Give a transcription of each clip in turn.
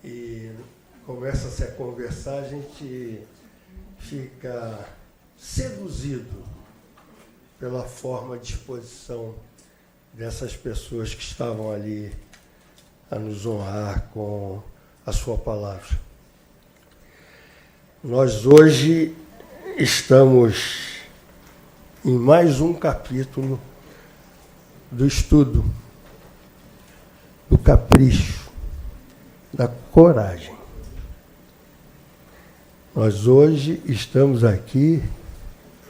e começa-se a conversar, a gente fica seduzido pela forma de exposição dessas pessoas que estavam ali a nos honrar com a sua palavra. Nós hoje estamos em mais um capítulo do estudo, do capricho, da coragem. Nós hoje estamos aqui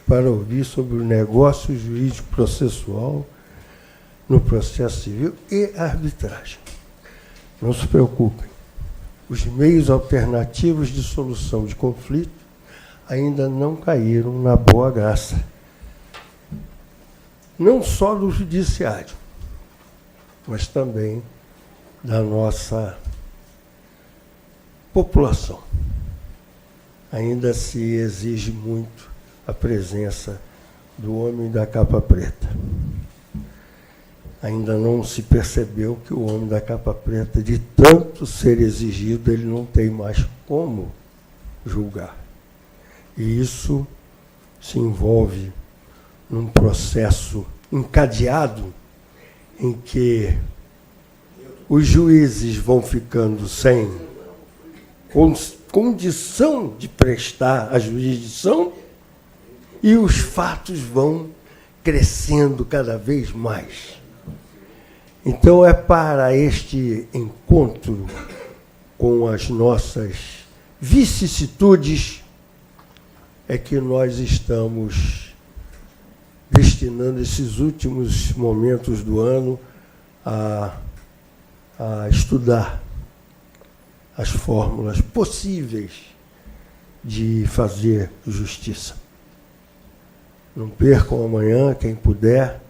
para ouvir sobre o negócio jurídico processual no processo civil e arbitragem. Não se preocupem, os meios alternativos de solução de conflito ainda não caíram na boa graça. Não só do judiciário, mas também da nossa população. Ainda se exige muito a presença do homem da capa preta. Ainda não se percebeu que o homem da capa preta, de tanto ser exigido, ele não tem mais como julgar. E isso se envolve num processo encadeado em que os juízes vão ficando sem condição de prestar a jurisdição e os fatos vão crescendo cada vez mais. Então, é para este encontro com as nossas vicissitudes é que nós estamos destinando esses últimos momentos do ano a estudar as fórmulas possíveis de fazer justiça. Não percam amanhã, quem puder,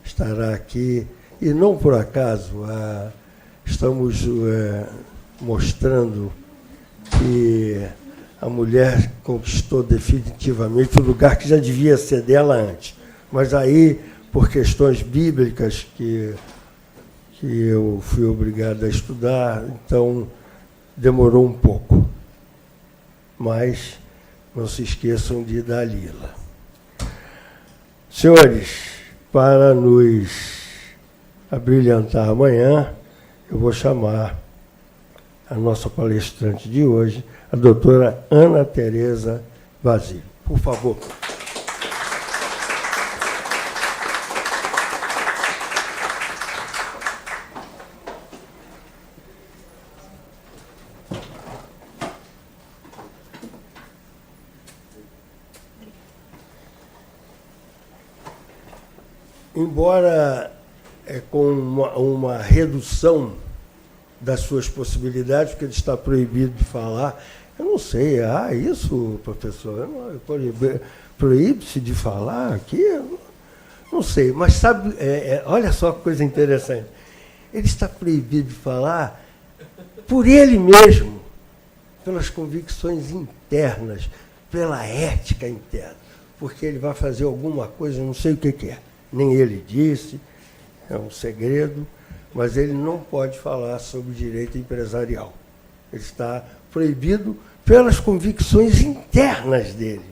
estará aqui. E não por acaso, estamos mostrando que a mulher conquistou definitivamente o lugar que já devia ser dela antes. Mas aí, por questões bíblicas que eu fui obrigado a estudar, então demorou um pouco. Mas não se esqueçam de Dalila. Senhores, para nos abrilhantar amanhã, eu vou chamar a nossa palestrante de hoje, a doutora Ana Tereza Basílio. Por favor. Embora com uma redução das suas possibilidades, porque ele está proibido de falar. Eu não sei, isso, professor, proíbe-se de falar aqui? Não sei, mas sabe, olha só que coisa interessante. Ele está proibido de falar por ele mesmo, pelas convicções internas, pela ética interna, porque ele vai fazer alguma coisa, não sei o que é. Nem ele disse, é um segredo, mas ele não pode falar sobre direito empresarial. Ele está proibido pelas convicções internas dele.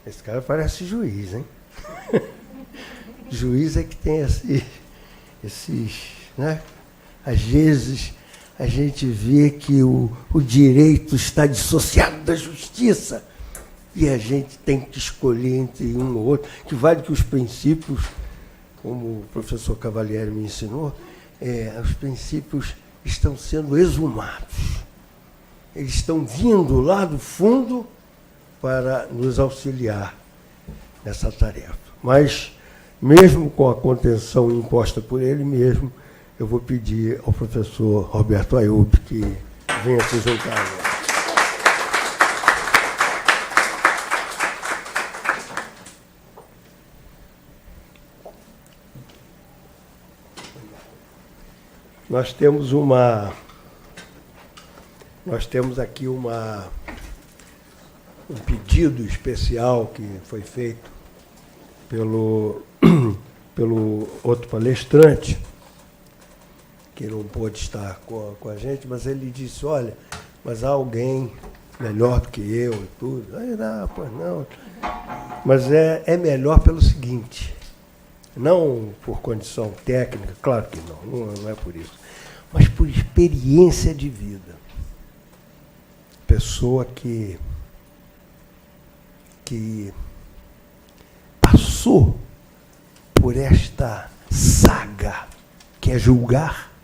Esse cara parece juiz, hein? Juiz é que tem esses, né? Às vezes a gente vê que o direito está dissociado da justiça e a gente tem que escolher entre um ou outro, que vale que os princípios, como o professor Cavalieri me ensinou, os princípios estão sendo exumados. Eles estão vindo lá do fundo para nos auxiliar nessa tarefa. Mas, mesmo com a contenção imposta por ele mesmo, eu vou pedir ao professor Roberto Ayub que venha se juntar. Nós temos aqui um pedido especial que foi feito pelo outro palestrante, que não pôde estar com a gente, mas ele disse, olha, mas há alguém melhor do que eu e tudo. Aí, não, pois não. Mas é melhor pelo seguinte, não por condição técnica, claro que não é por isso, mas por experiência de vida. Pessoa que passou por esta saga, que é julgar,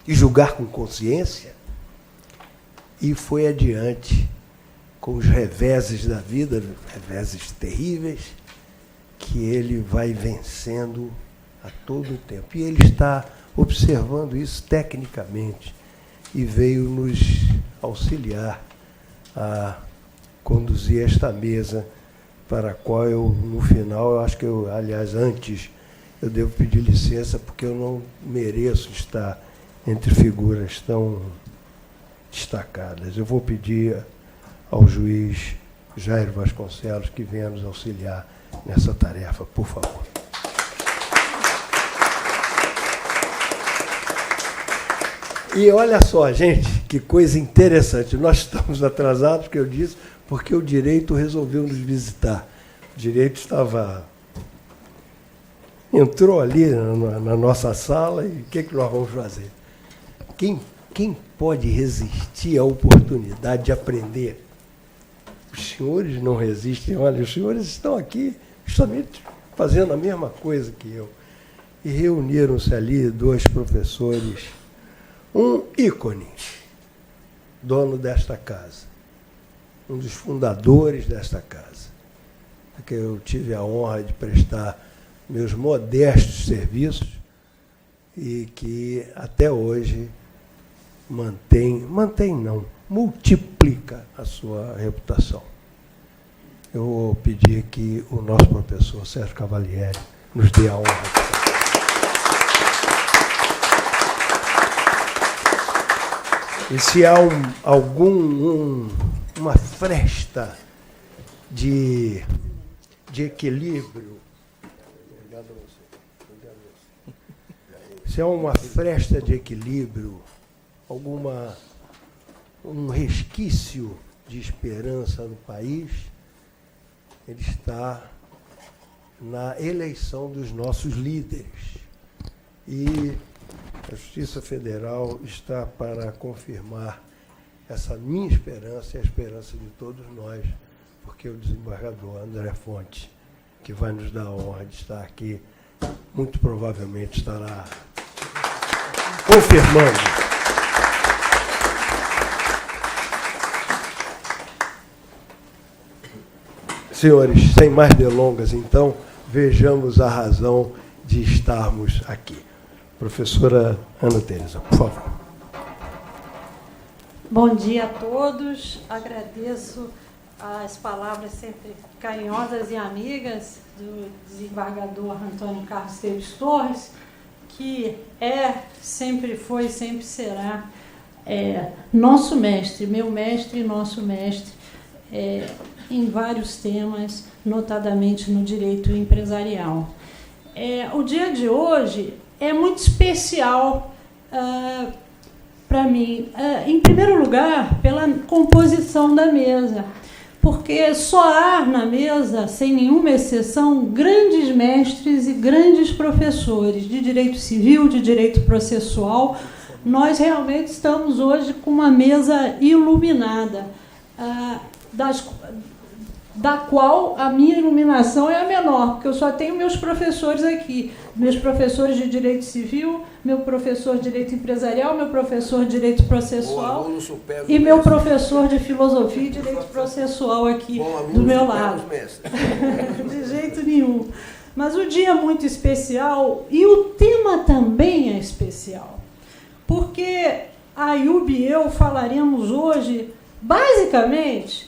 e julgar com consciência, e foi adiante com os reveses da vida, reveses terríveis, que ele vai vencendo a todo o tempo. E ele está observando isso tecnicamente e veio nos auxiliar a conduzir esta mesa, para a qual eu, no final, eu acho que aliás, antes, eu devo pedir licença, porque eu não mereço estar entre figuras tão destacadas. Eu vou pedir ao juiz Jair Vasconcelos que venha nos auxiliar nessa tarefa, por favor. E olha só, gente, que coisa interessante. Nós estamos atrasados, que eu disse, porque o direito resolveu nos visitar. O direito entrou ali na nossa sala e o que nós vamos fazer? Quem pode resistir à oportunidade de aprender? Os senhores não resistem. Olha, os senhores estão aqui justamente fazendo a mesma coisa que eu. E reuniram-se ali dois professores, um ícone, dono desta casa, um dos fundadores desta casa, que eu tive a honra de prestar meus modestos serviços e que até hoje multiplica a sua reputação. Eu vou pedir que o nosso professor Sérgio Cavalieri nos dê a honra. E se há uma fresta de equilíbrio, se há uma fresta de equilíbrio, um resquício de esperança no país, ele está na eleição dos nossos líderes. E a Justiça Federal está para confirmar essa minha esperança e a esperança de todos nós, porque o desembargador André Fontes, que vai nos dar a honra de estar aqui, muito provavelmente estará confirmando. Senhores, sem mais delongas, então, vejamos a razão de estarmos aqui. Professora Ana Teresa, por favor. Bom dia a todos. Agradeço as palavras sempre carinhosas e amigas do desembargador Antônio Carlos Teles Torres, que sempre foi, sempre será nosso mestre, meu mestre e nosso mestre, em vários temas, notadamente no direito empresarial. O dia de hoje é muito especial para mim, em primeiro lugar, pela composição da mesa, porque só há na mesa, sem nenhuma exceção, grandes mestres e grandes professores de direito civil, de direito processual. Nós realmente estamos hoje com uma mesa iluminada, da qual a minha iluminação é a menor, porque eu só tenho meus professores aqui, meus professores de direito civil, meu professor de direito empresarial, meu professor de direito processual e meu professor de filosofia e direito processual aqui do meu lado. De jeito nenhum. Mas o dia é muito especial e o tema também é especial, porque a Ayub e eu falaremos hoje, basicamente,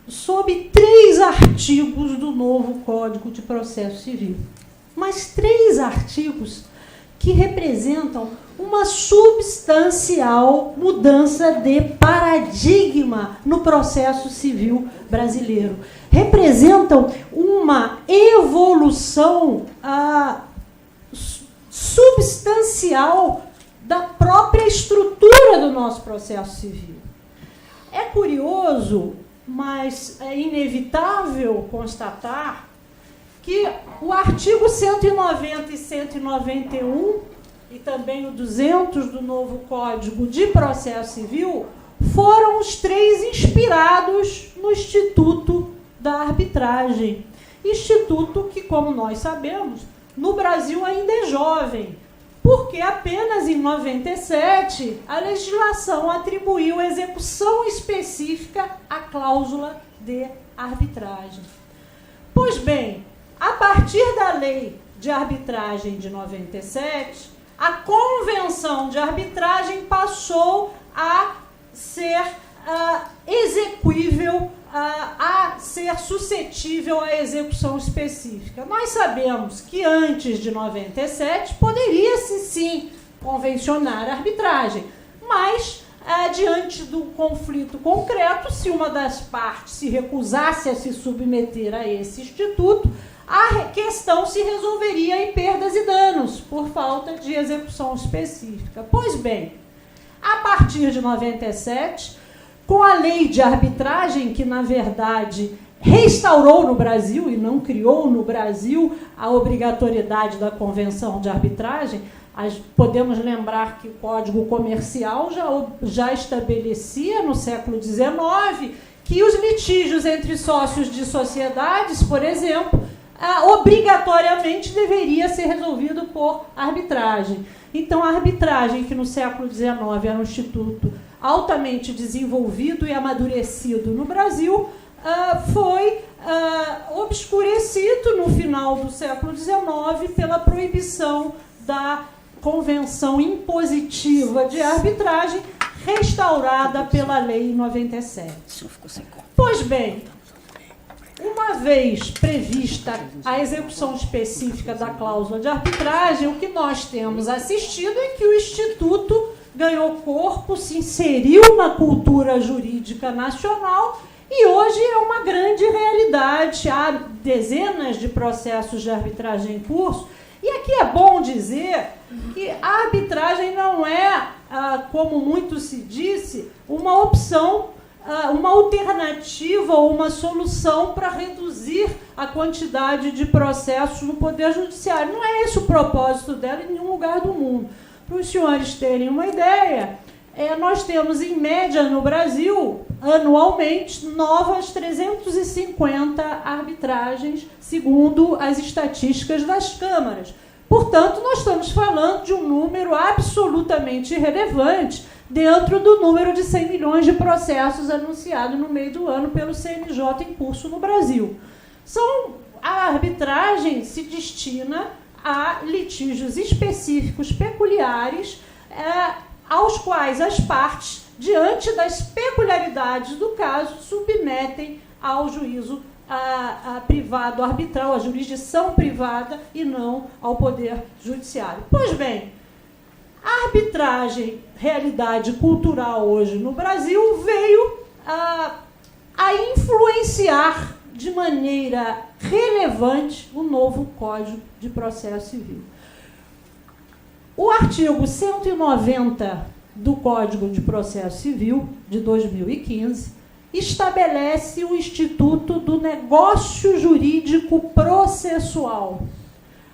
sobre 3 artigos do novo Código de Processo Civil. Mas 3 artigos que representam uma substancial mudança de paradigma no processo civil brasileiro. Representam uma evolução substancial da própria estrutura do nosso processo civil. É curioso, mas é inevitável constatar que o artigo 190 e 191 e também o 200 do novo Código de Processo Civil foram os três inspirados no Instituto da Arbitragem. Instituto que, como nós sabemos, no Brasil ainda é jovem, porque apenas em 97 a legislação atribuiu execução específica à cláusula de arbitragem. Pois bem, a partir da lei de arbitragem de 97, a convenção de arbitragem passou a ser execuível, a ser suscetível à execução específica. Nós sabemos que antes de 97 poderia-se sim convencionar a arbitragem, mas diante do conflito concreto, se uma das partes se recusasse a se submeter a esse instituto, a questão se resolveria em perdas e danos por falta de execução específica. Pois bem, a partir de 97, com a lei de arbitragem, que na verdade restaurou no Brasil e não criou no Brasil a obrigatoriedade da convenção de arbitragem, podemos lembrar que o Código Comercial já estabelecia no século XIX que os litígios entre sócios de sociedades, por exemplo, obrigatoriamente deveria ser resolvido por arbitragem. Então, a arbitragem, que no século XIX era um instituto altamente desenvolvido e amadurecido no Brasil, foi obscurecido no final do século XIX pela proibição da Convenção Impositiva de Arbitragem, restaurada pela Lei em 97. Pois bem, uma vez prevista a execução específica da cláusula de arbitragem, o que nós temos assistido é que o Instituto ganhou corpo, se inseriu na cultura jurídica nacional e hoje é uma grande realidade. Há dezenas de processos de arbitragem em curso. E aqui é bom dizer que a arbitragem não é, como muito se disse, uma opção, uma alternativa ou uma solução para reduzir a quantidade de processos no Poder Judiciário. Não é esse o propósito dela em nenhum lugar do mundo. Para os senhores terem uma ideia, nós temos, em média, no Brasil, anualmente, novas 350 arbitragens, segundo as estatísticas das câmaras. Portanto, nós estamos falando de um número absolutamente irrelevante dentro do número de 100 milhões de processos anunciados no meio do ano pelo CNJ em curso no Brasil. A arbitragem se destina a litígios específicos, peculiares, aos quais as partes, diante das peculiaridades do caso, submetem ao juízo privado arbitral, à jurisdição privada e não ao Poder Judiciário. Pois bem, a arbitragem, realidade cultural hoje no Brasil, veio a influenciar de maneira relevante o novo Código de Processo Civil. O artigo 190 do Código de Processo Civil, de 2015, estabelece o Instituto do Negócio Jurídico Processual.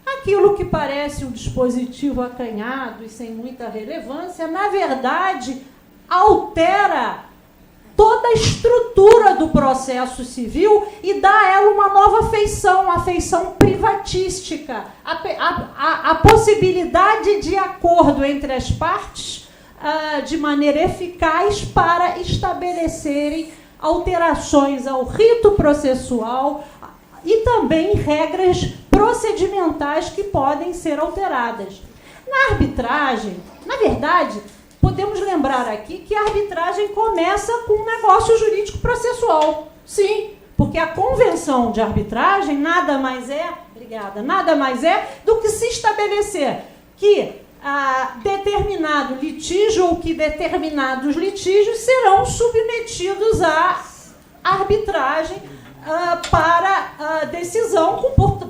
Aquilo que parece um dispositivo acanhado e sem muita relevância, na verdade, altera toda a estrutura do processo civil e dá a ela uma nova feição, a feição privatística, a possibilidade de acordo entre as partes de maneira eficaz para estabelecerem alterações ao rito processual e também regras procedimentais que podem ser alteradas. Na arbitragem, na verdade, podemos lembrar aqui que a arbitragem começa com um negócio jurídico processual. Sim, porque a convenção de arbitragem nada mais é do que se estabelecer que determinado litígio ou que determinados litígios serão submetidos à arbitragem para decisão,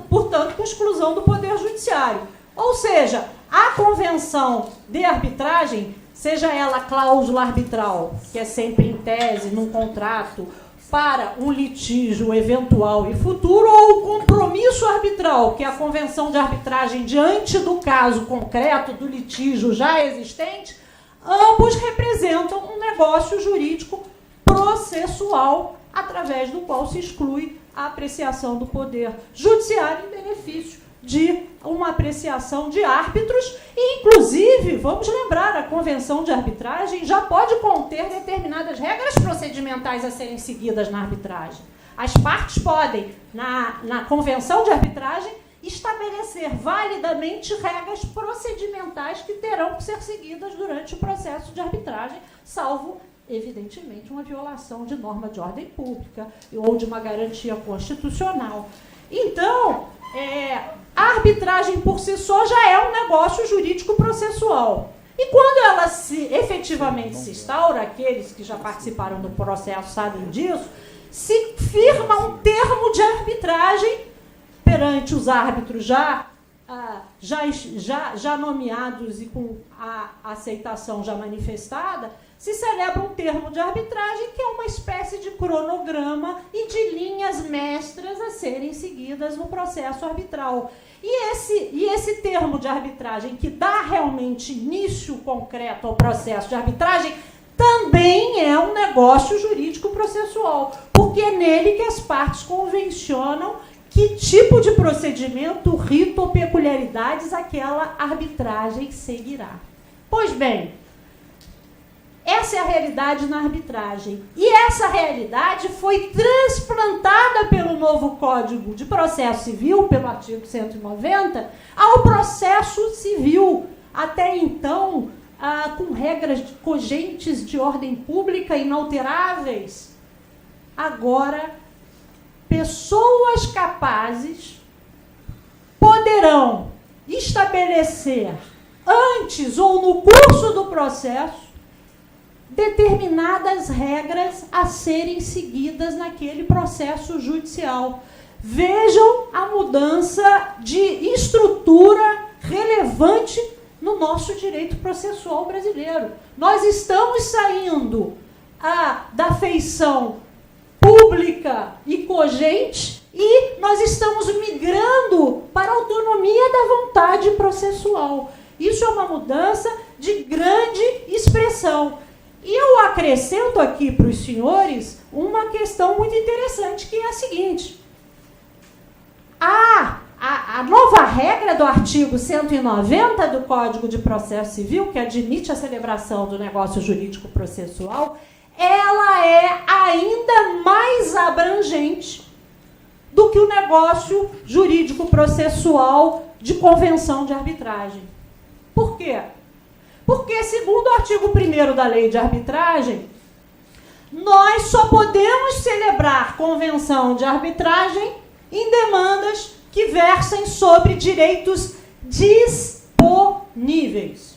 portanto, com exclusão do Poder Judiciário. Ou seja, a convenção de arbitragem seja ela cláusula arbitral, que é sempre em tese, num contrato, para um litígio eventual e futuro, ou o compromisso arbitral, que é a convenção de arbitragem diante do caso concreto do litígio já existente, ambos representam um negócio jurídico processual, através do qual se exclui a apreciação do poder judiciário em benefício de uma apreciação de árbitros, e, inclusive, vamos lembrar, a convenção de arbitragem já pode conter determinadas regras procedimentais a serem seguidas na arbitragem. As partes podem, na convenção de arbitragem, estabelecer validamente regras procedimentais que terão que ser seguidas durante o processo de arbitragem, salvo, evidentemente, uma violação de norma de ordem pública ou de uma garantia constitucional. Então, a arbitragem por si só já é um negócio jurídico processual. E quando ela efetivamente se instaura, aqueles que já participaram do processo sabem disso, se firma um termo de arbitragem perante os árbitros já nomeados e com a aceitação já manifestada, se celebra um termo de arbitragem que é uma espécie de cronograma e de linhas mestras a serem seguidas no processo arbitral. E esse termo de arbitragem, que dá realmente início concreto ao processo de arbitragem, também é um negócio jurídico processual, porque é nele que as partes convencionam que tipo de procedimento, rito ou peculiaridades aquela arbitragem seguirá. Pois bem, essa é a realidade na arbitragem. E essa realidade foi transplantada pelo novo Código de Processo Civil, pelo artigo 190, ao processo civil. Até então, com regras cogentes de ordem pública inalteráveis. Agora, pessoas capazes poderão estabelecer, antes ou no curso do processo, determinadas regras a serem seguidas naquele processo judicial. Vejam a mudança de estrutura relevante no nosso direito processual brasileiro. Nós estamos saindo da feição pública e cogente e nós estamos migrando para a autonomia da vontade processual. Isso é uma mudança de grande expressão. E eu acrescento aqui para os senhores uma questão muito interessante, que é a seguinte. A nova regra do artigo 190 do Código de Processo Civil, que admite a celebração do negócio jurídico processual, ela é ainda mais abrangente do que o negócio jurídico processual de convenção de arbitragem. Por quê? Porque, segundo o artigo 1º da Lei de Arbitragem, nós só podemos celebrar convenção de arbitragem em demandas que versem sobre direitos disponíveis.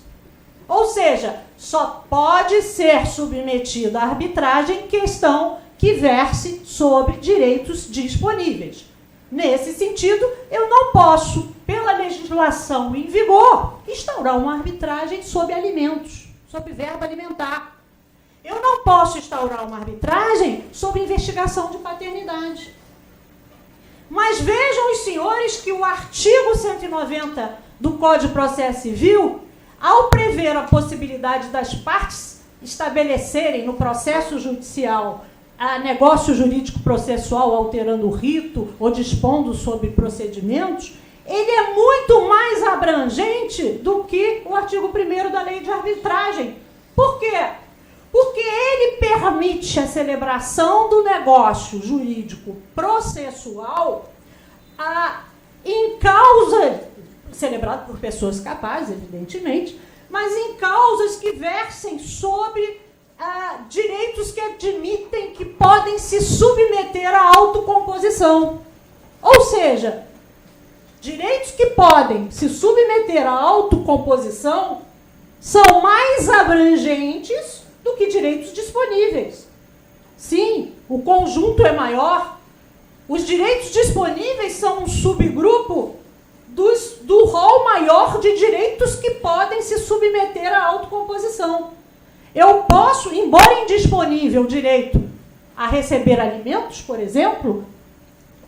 Ou seja, só pode ser submetida à arbitragem questão que verse sobre direitos disponíveis. Nesse sentido, eu não posso, pela legislação em vigor, instaurar uma arbitragem sobre alimentos, sobre verbo alimentar. Eu não posso instaurar uma arbitragem sobre investigação de paternidade. Mas vejam os senhores que o artigo 190 do Código de Processo Civil, ao prever a possibilidade das partes estabelecerem no processo judicial negócio jurídico processual alterando o rito ou dispondo sobre procedimentos, ele é muito mais abrangente do que o artigo 1º da Lei de Arbitragem. Por quê? Porque ele permite a celebração do negócio jurídico processual em causa, celebrado por pessoas capazes, evidentemente, mas em causas que versem sobre direitos que admitem que podem se submeter à autocomposição. Ou seja, direitos que podem se submeter à autocomposição são mais abrangentes do que direitos disponíveis. Sim, o conjunto é maior. Os direitos disponíveis são um subgrupo do rol maior de direitos que podem se submeter à autocomposição. Eu posso, embora indisponível o direito a receber alimentos, por exemplo,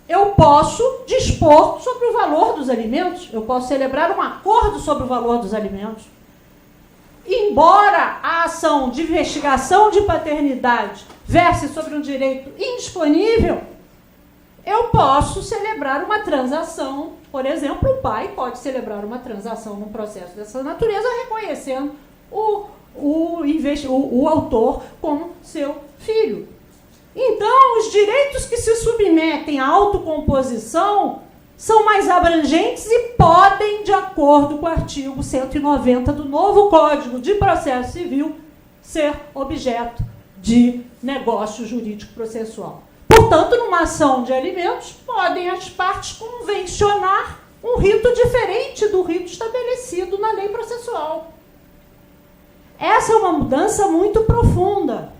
eu posso dispor sobre o valor dos alimentos, eu posso celebrar um acordo sobre o valor dos alimentos. Embora a ação de investigação de paternidade verse sobre um direito indisponível, eu posso celebrar uma transação. Por exemplo, o pai pode celebrar uma transação num processo dessa natureza, reconhecendo o autor como seu filho. Então, os direitos que se submetem à autocomposição são mais abrangentes e podem, de acordo com o artigo 190 do novo Código de Processo Civil, ser objeto de negócio jurídico processual. Portanto, numa ação de alimentos, podem as partes convencionar um rito diferente do rito estabelecido na lei processual. Essa é uma mudança muito profunda.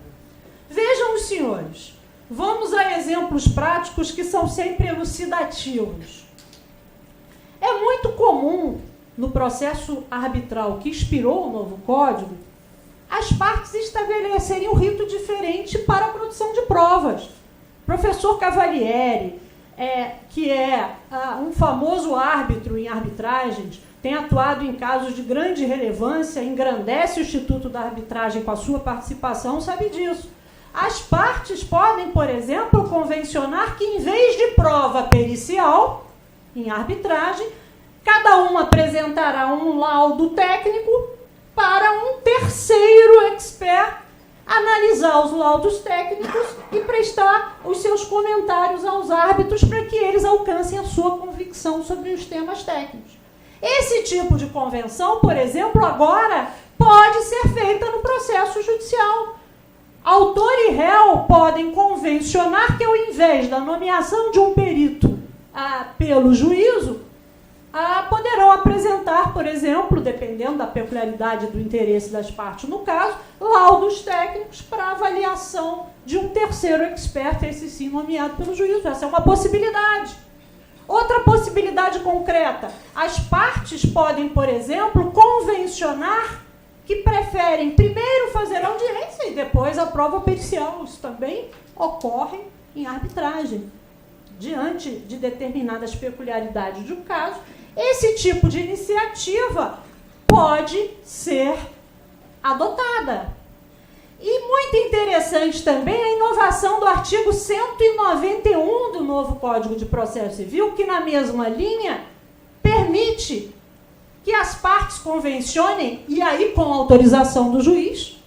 Vejam os senhores, vamos a exemplos práticos que são sempre elucidativos. É muito comum, no processo arbitral que inspirou o novo Código, as partes estabelecerem um rito diferente para a produção de provas. Professor Cavalieri, que é um famoso árbitro em arbitragens, tem atuado em casos de grande relevância, engrandece o Instituto da Arbitragem com a sua participação, sabe disso. As partes podem, por exemplo, convencionar que, em vez de prova pericial, em arbitragem, cada um apresentará um laudo técnico para um terceiro expert analisar os laudos técnicos e prestar os seus comentários aos árbitros para que eles alcancem a sua convicção sobre os temas técnicos. Esse tipo de convenção, por exemplo, agora pode ser feita no processo judicial. Autor e réu podem convencionar que, ao invés da nomeação de um perito pelo juízo, poderão apresentar, por exemplo, dependendo da peculiaridade do interesse das partes no caso, laudos técnicos para avaliação de um terceiro expert, esse sim nomeado pelo juízo. Essa é uma possibilidade. Outra possibilidade concreta, as partes podem, por exemplo, convencionar que preferem primeiro fazer a audiência e depois a prova pericial. Isso também ocorre em arbitragem. Diante de determinadas peculiaridades do caso, esse tipo de iniciativa pode ser adotada. E muito interessante também a inovação do artigo 191 do novo Código de Processo Civil, que na mesma linha permite que as partes convencionem, e aí com autorização do juiz,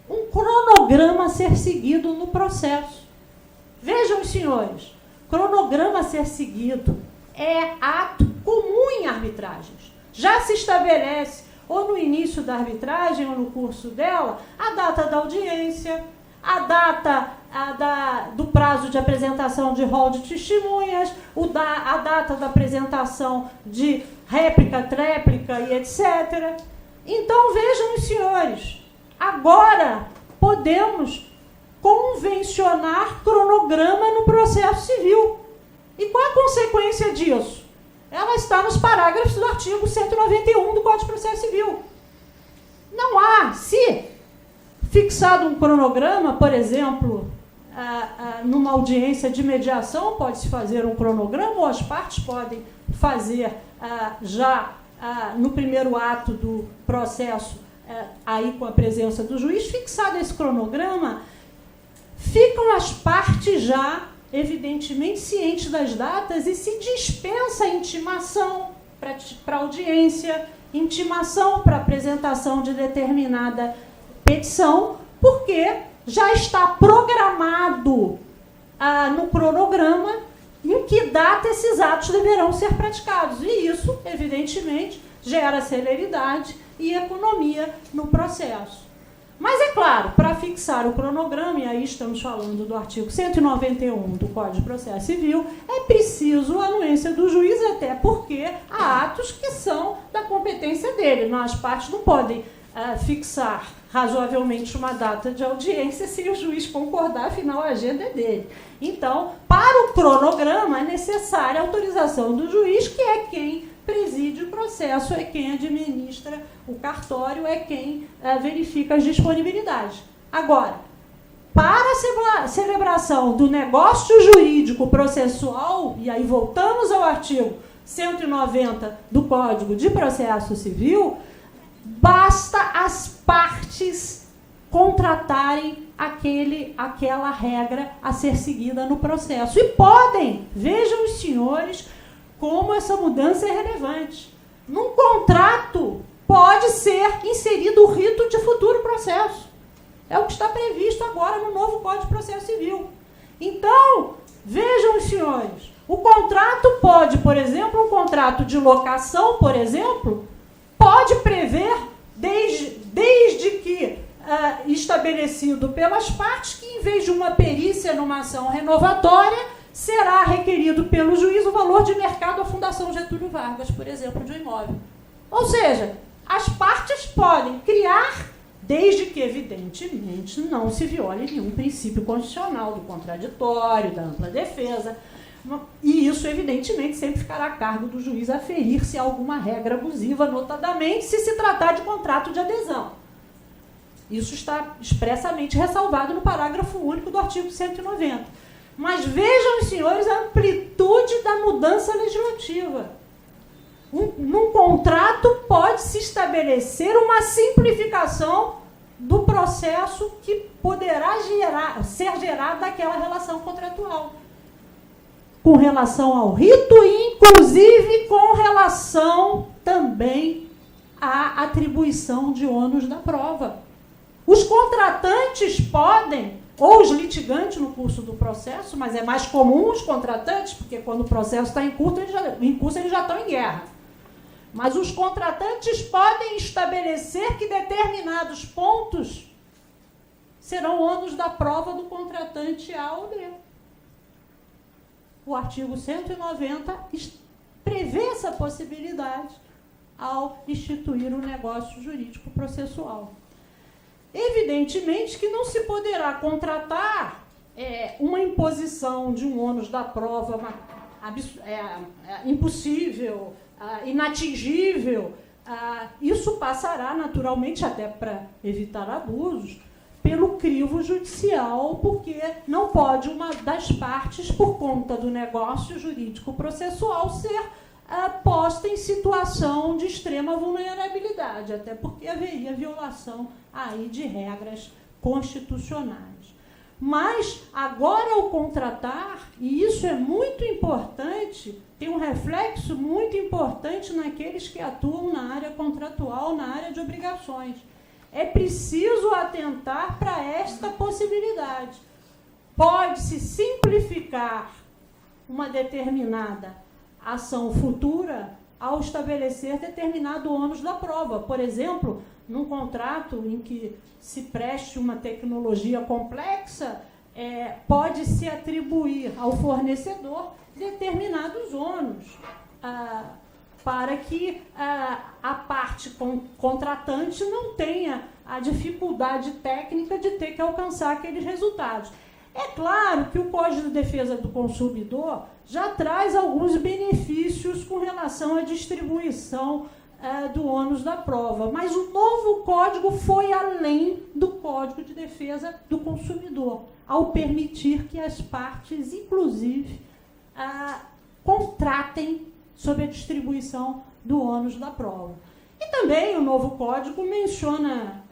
um cronograma a ser seguido no processo. Vejam, senhores, cronograma a ser seguido é ato comum em arbitragens. Já se estabelece, ou no início da arbitragem, ou no curso dela, a data da audiência, a data do prazo de apresentação de rol de testemunhas, a data da apresentação de réplica, tréplica e etc. Então, vejam os senhores, agora podemos convencionar cronograma no processo civil. E qual a consequência disso? Ela está nos parágrafos do artigo 191 do Código de Processo Civil. Não há, se fixado um cronograma, por exemplo, numa audiência de mediação, pode-se fazer um cronograma, ou as partes podem fazer já no primeiro ato do processo, aí com a presença do juiz, fixado esse cronograma, ficam as partes já evidentemente cientes das datas e se dispensa a intimação para audiência, intimação para apresentação de determinada petição, porque já está programado no cronograma em que data esses atos deverão ser praticados. E isso, evidentemente, gera celeridade e economia no processo. Mas, é claro, para fixar o cronograma, e aí estamos falando do artigo 191 do Código de Processo Civil, é preciso a anuência do juiz, até porque há atos que são da competência dele. As partes não podem fixar razoavelmente uma data de audiência se o juiz concordar, afinal a agenda é dele. Então, para o cronograma é necessária a autorização do juiz, que é quem preside o processo, é quem administra o cartório, é quem verifica as disponibilidades. Agora, para a celebração do negócio jurídico processual, e aí voltamos ao artigo 190 do Código de Processo Civil, basta as partes contratarem aquela regra a ser seguida no processo. E podem, vejam os senhores, como essa mudança é relevante. Num contrato pode ser inserido o rito de futuro processo. É o que está previsto agora no novo Código de Processo Civil. Então, vejam os senhores, o contrato pode, por exemplo, um contrato de locação, por exemplo, pode prever, desde que estabelecido pelas partes, que em vez de uma perícia numa ação renovatória, será requerido pelo juiz o valor de mercado à Fundação Getúlio Vargas, por exemplo, de um imóvel. Ou seja, as partes podem criar, desde que, evidentemente, não se viole nenhum princípio constitucional do contraditório, da ampla defesa. E isso, evidentemente, sempre ficará a cargo do juiz aferir se há alguma regra abusiva, notadamente se tratar de contrato de adesão. Isso está expressamente ressalvado no parágrafo único do artigo 190. Mas vejam, senhores, a amplitude da mudança legislativa. Num contrato pode-se estabelecer uma simplificação do processo que poderá ser gerado daquela relação contratual, com relação ao rito e, inclusive, com relação também à atribuição de ônus da prova. Os contratantes podem, ou os litigantes no curso do processo, mas é mais comum os contratantes, porque quando o processo está em curso, eles já estão em guerra. Mas os contratantes podem estabelecer que determinados pontos serão ônus da prova do contratante A ou B. O artigo 190 prevê essa possibilidade ao instituir o negócio jurídico processual. Evidentemente que não se poderá contratar uma imposição de um ônus da prova impossível, inatingível. Isso passará naturalmente, até para evitar abusos, pelo crivo judicial, porque não pode uma das partes, por conta do negócio jurídico processual, ser posta em situação de extrema vulnerabilidade, até porque haveria violação aí de regras constitucionais. Mas, agora, ao contratar, e isso é muito importante, tem um reflexo muito importante naqueles que atuam na área contratual, na área de obrigações. É preciso atentar para esta possibilidade. Pode-se simplificar uma determinada ação futura ao estabelecer determinado ônus da prova. Por exemplo, num contrato em que se preste uma tecnologia complexa, pode-se atribuir ao fornecedor determinados ônus para que a parte contratante não tenha a dificuldade técnica de ter que alcançar aqueles resultados. É claro que o Código de Defesa do Consumidor já traz alguns benefícios com relação à distribuição do ônus da prova, mas o novo código foi além do Código de Defesa do Consumidor, ao permitir que as partes, inclusive, contratem sobre a distribuição do ônus da prova. E também o novo código menciona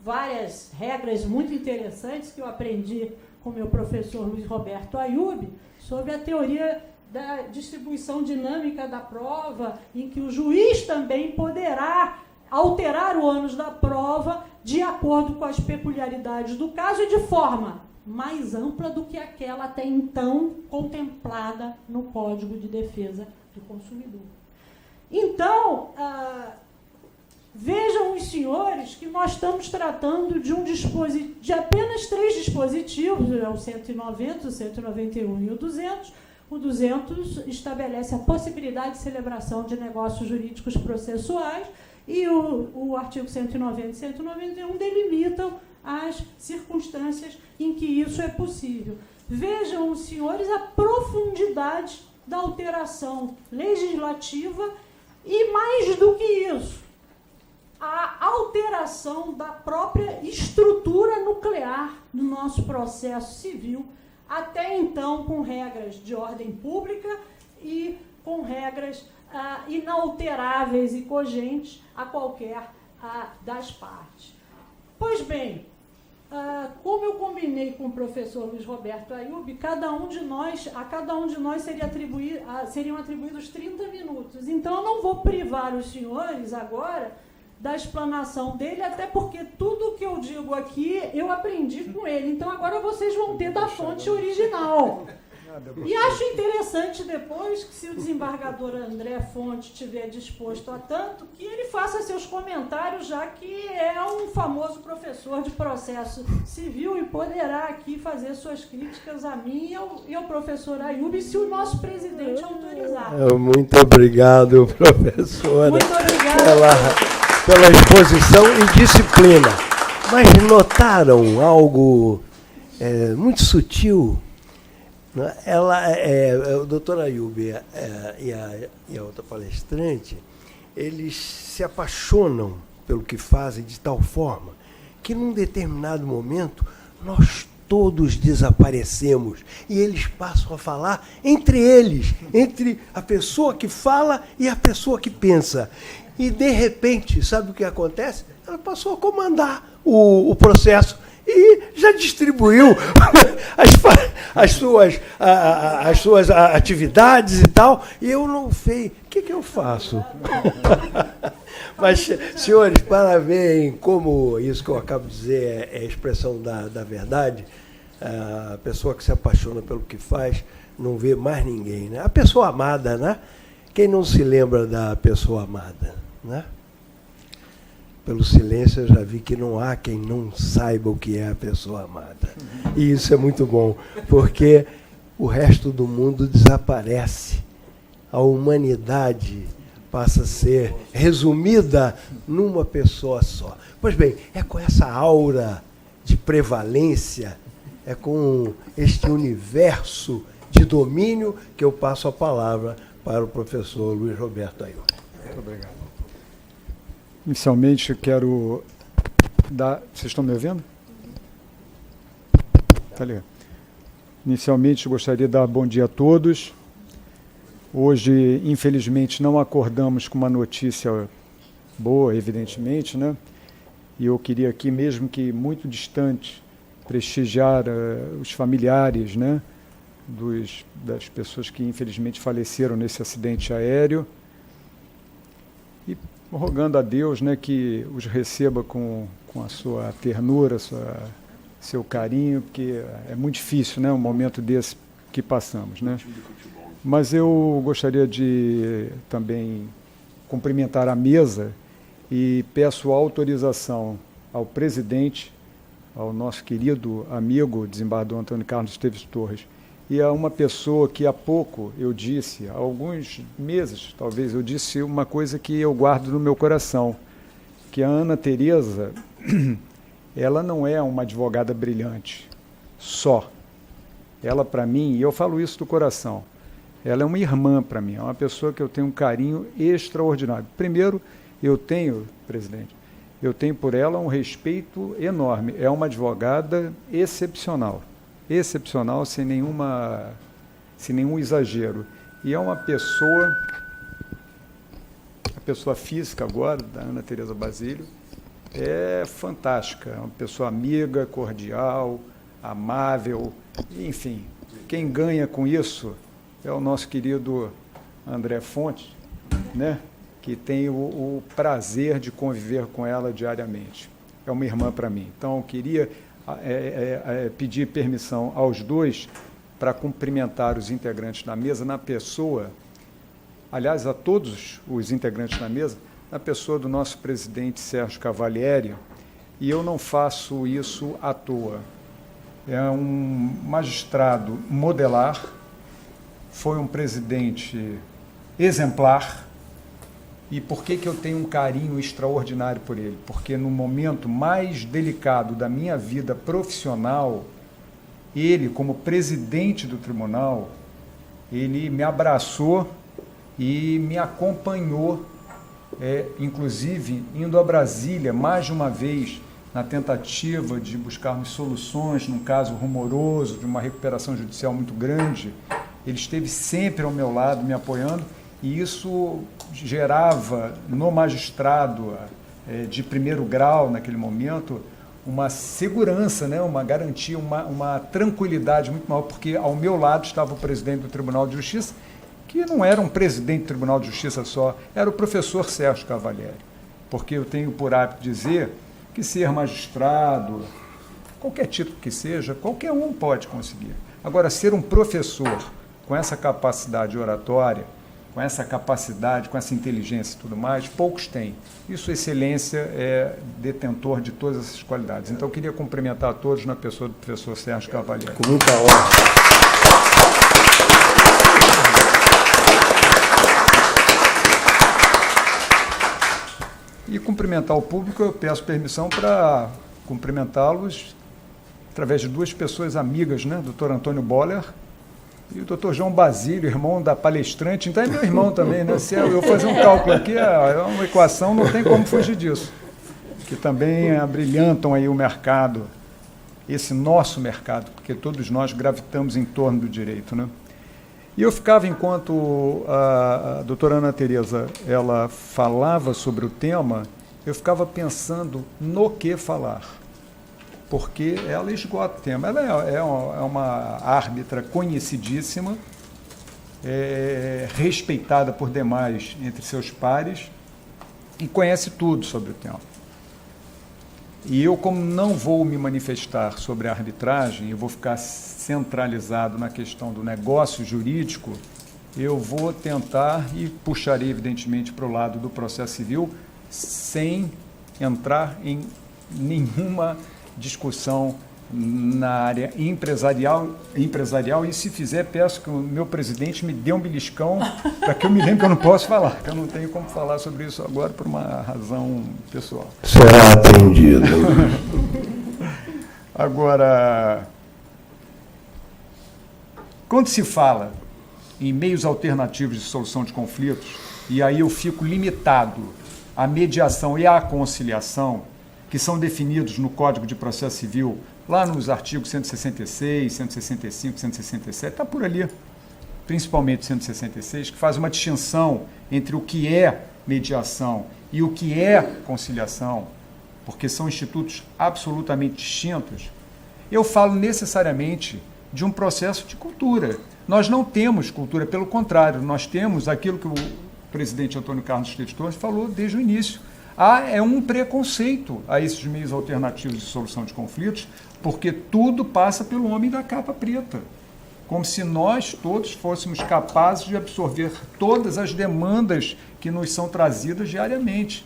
várias regras muito interessantes que eu aprendi com meu professor Luiz Roberto Ayub, sobre a teoria da distribuição dinâmica da prova, em que o juiz também poderá alterar o ônus da prova de acordo com as peculiaridades do caso e de forma mais ampla do que aquela até então contemplada no Código de Defesa do Consumidor. Então, vejam os senhores que nós estamos tratando de apenas 3 dispositivos, o 190, o 191 e o 200. O 200 estabelece a possibilidade de celebração de negócios jurídicos processuais E o artigo 190 e 191 delimitam as circunstâncias em que isso é possível. Vejam os senhores a profundidade da alteração legislativa e, mais do que isso, a alteração da própria estrutura nuclear do nosso processo civil, até então com regras de ordem pública e com regras inalteráveis e cogentes a qualquer das partes. Pois bem, como eu combinei com o professor Luiz Roberto Ayub, a cada um de nós seriam atribuídos 30 minutos. Então, eu não vou privar os senhores agora da explanação dele, até porque tudo que eu digo aqui eu aprendi com ele. Então, agora vocês vão ter da fonte original. E acho interessante depois que, se o desembargador André Fonte estiver disposto a tanto, que ele faça seus comentários, já que é um famoso professor de processo civil e poderá aqui fazer suas críticas a mim e ao professor Ayub, se o nosso presidente autorizar. Muito obrigado, professora. Muito obrigada. Pela exposição e disciplina. Mas notaram algo muito sutil? O doutor Ayub e a outra palestrante, eles se apaixonam pelo que fazem de tal forma que, num determinado momento, nós todos desaparecemos e eles passam a falar entre eles, entre a pessoa que fala e a pessoa que pensa. E, de repente, sabe o que acontece? Ela passou a comandar o processo e já distribuiu as suas atividades e tal, e eu não sei. O que eu faço? Mas, senhores, para verem como isso que eu acabo de dizer é a expressão da verdade, a pessoa que se apaixona pelo que faz não vê mais ninguém, né? A pessoa amada, né? Quem não se lembra da pessoa amada, né? Pelo silêncio eu já vi que não há quem não saiba o que é a pessoa amada. E isso é muito bom, porque o resto do mundo desaparece. A humanidade passa a ser resumida numa pessoa só. Pois bem, é com essa aura de prevalência, é com este universo de domínio que eu passo a palavra para o professor Luiz Roberto Ayub. Muito obrigado. Inicialmente, quero dar... Vocês estão me ouvindo? Tá ligado. Inicialmente, gostaria de dar bom dia a todos. Hoje, infelizmente, não acordamos com uma notícia boa, evidentemente, né? E eu queria aqui, mesmo que muito distante, prestigiar os familiares, né? Das pessoas que, infelizmente, faleceram nesse acidente aéreo. E rogando a Deus, né, que os receba com a sua ternura, seu carinho, porque é muito difícil, né, um momento desse que passamos, né? Mas eu gostaria de também cumprimentar a mesa e peço autorização ao presidente, ao nosso querido amigo, desembargador Antônio Carlos Esteves Torres, e a uma pessoa que há pouco eu disse, há alguns meses, talvez, eu disse uma coisa que eu guardo no meu coração, que a Ana Tereza, ela não é uma advogada brilhante, só. Ela, para mim, e eu falo isso do coração, ela é uma irmã para mim, é uma pessoa que eu tenho um carinho extraordinário. Primeiro, presidente, eu tenho por ela um respeito enorme, é uma advogada excepcional, sem nenhum exagero. E é uma pessoa, a pessoa física agora, da Ana Tereza Basílio, é fantástica, é uma pessoa amiga, cordial, amável, enfim. Quem ganha com isso é o nosso querido André Fonte, né, que tem o prazer de conviver com ela diariamente. É uma irmã para mim. Então, eu queria pedir permissão aos dois para cumprimentar os integrantes da mesa na pessoa, aliás, a todos os integrantes da mesa, na pessoa do nosso presidente Sérgio Cavalieri, e eu não faço isso à toa. É um magistrado modelar, foi um presidente exemplar, E por que eu tenho um carinho extraordinário por ele? Porque no momento mais delicado da minha vida profissional, ele, como presidente do tribunal, ele me abraçou e me acompanhou, inclusive indo a Brasília mais de uma vez, na tentativa de buscarmos soluções num caso rumoroso, de uma recuperação judicial muito grande. Ele esteve sempre ao meu lado, me apoiando, e isso gerava no magistrado de primeiro grau, naquele momento, uma segurança, né, uma garantia, uma tranquilidade muito maior, porque ao meu lado estava o presidente do Tribunal de Justiça, que não era um presidente do Tribunal de Justiça só, era o professor Sérgio Cavalieri. Porque eu tenho por hábito dizer que ser magistrado, qualquer título que seja, qualquer um pode conseguir. Agora, ser um professor com essa capacidade oratória, com essa capacidade, com essa inteligência e tudo mais, poucos têm. Isso, excelência, é detentor de todas essas qualidades. Então, eu queria cumprimentar a todos na pessoa do professor Sérgio Cavalieri. Com muita honra. E cumprimentar o público, eu peço permissão para cumprimentá-los através de duas pessoas amigas, né? O Dr. Antônio Boller e o Dr. João Basílio, irmão da palestrante, então é meu irmão também, né? Se eu fazer um cálculo aqui, é uma equação, não tem como fugir disso. Que também abrilhantam aí o mercado, esse nosso mercado, porque todos nós gravitamos em torno do direito, né? E eu ficava, enquanto a doutora Ana Tereza, ela falava sobre o tema, eu ficava pensando no que falar. Porque ela esgota o tema. Ela é uma árbitra conhecidíssima, respeitada por demais entre seus pares, e conhece tudo sobre o tema. E eu, como não vou me manifestar sobre a arbitragem, eu vou ficar centralizado na questão do negócio jurídico, eu vou tentar e puxarei, evidentemente, para o lado do processo civil, sem entrar em nenhuma discussão na área empresarial, e se fizer, peço que o meu presidente me dê um beliscão para que eu me lembre que eu não posso falar, que eu não tenho como falar sobre isso agora por uma razão pessoal. Será atendido. Agora, quando se fala em meios alternativos de solução de conflitos, e aí eu fico limitado à mediação e à conciliação, que são definidos no Código de Processo Civil, lá nos artigos 166, 165, 167, está por ali, principalmente 166, que faz uma distinção entre o que é mediação e o que é conciliação, porque são institutos absolutamente distintos. Eu falo necessariamente de um processo de cultura. Nós não temos cultura, pelo contrário, nós temos aquilo que o presidente Antônio Carlos Torres falou desde o início. É um preconceito a esses meios alternativos de solução de conflitos, porque tudo passa pelo homem da capa preta, como se nós todos fôssemos capazes de absorver todas as demandas que nos são trazidas diariamente.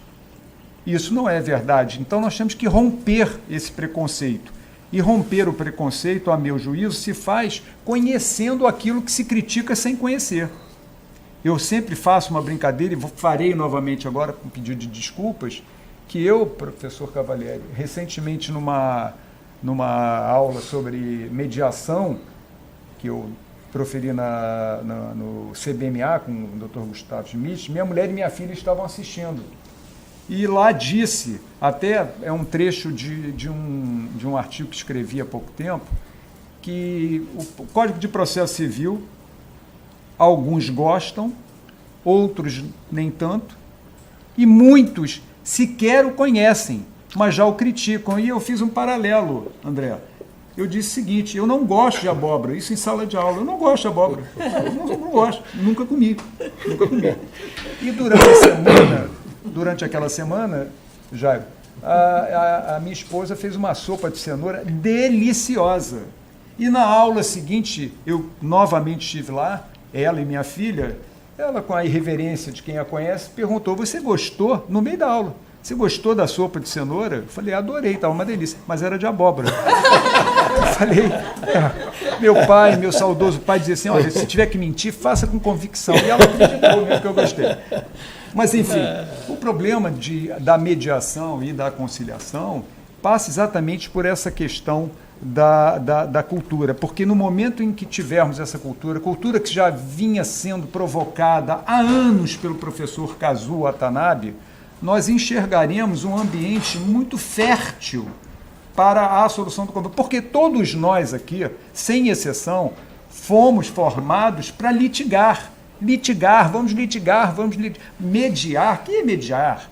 Isso não é verdade. Então nós temos que romper esse preconceito. E romper o preconceito, a meu juízo, se faz conhecendo aquilo que se critica sem conhecer. Eu sempre faço uma brincadeira, e farei novamente agora com pedido de desculpas, que eu, professor Cavalieri, recentemente numa aula sobre mediação, que eu proferi no CBMA com o Dr. Gustavo Schmidt, minha mulher e minha filha estavam assistindo. E lá disse, até é um trecho de um artigo que escrevi há pouco tempo, que o Código de Processo Civil, alguns gostam, outros nem tanto, e muitos sequer o conhecem, mas já o criticam. E eu fiz um paralelo, André. Eu disse o seguinte: eu não gosto de abóbora, isso em sala de aula, eu não gosto de abóbora, não gosto, nunca comi. E durante aquela semana, Jairo, a minha esposa fez uma sopa de cenoura deliciosa. E na aula seguinte, eu novamente estive lá, ela e minha filha, ela, com a irreverência de quem a conhece, perguntou: você gostou? No meio da aula, você gostou da sopa de cenoura? Eu falei: adorei, estava uma delícia, mas era de abóbora. falei, meu saudoso pai dizia assim, olha, se tiver que mentir, faça com convicção. E ela acreditou mesmo que eu gostei. Mas, enfim, o problema da mediação e da conciliação passa exatamente por essa questão da cultura, porque no momento em que tivermos essa cultura que já vinha sendo provocada há anos pelo professor Kazuo Watanabe, nós enxergaremos um ambiente muito fértil para a solução do conflito, porque todos nós aqui, sem exceção, fomos formados para litigar, vamos mediar. Que é mediar?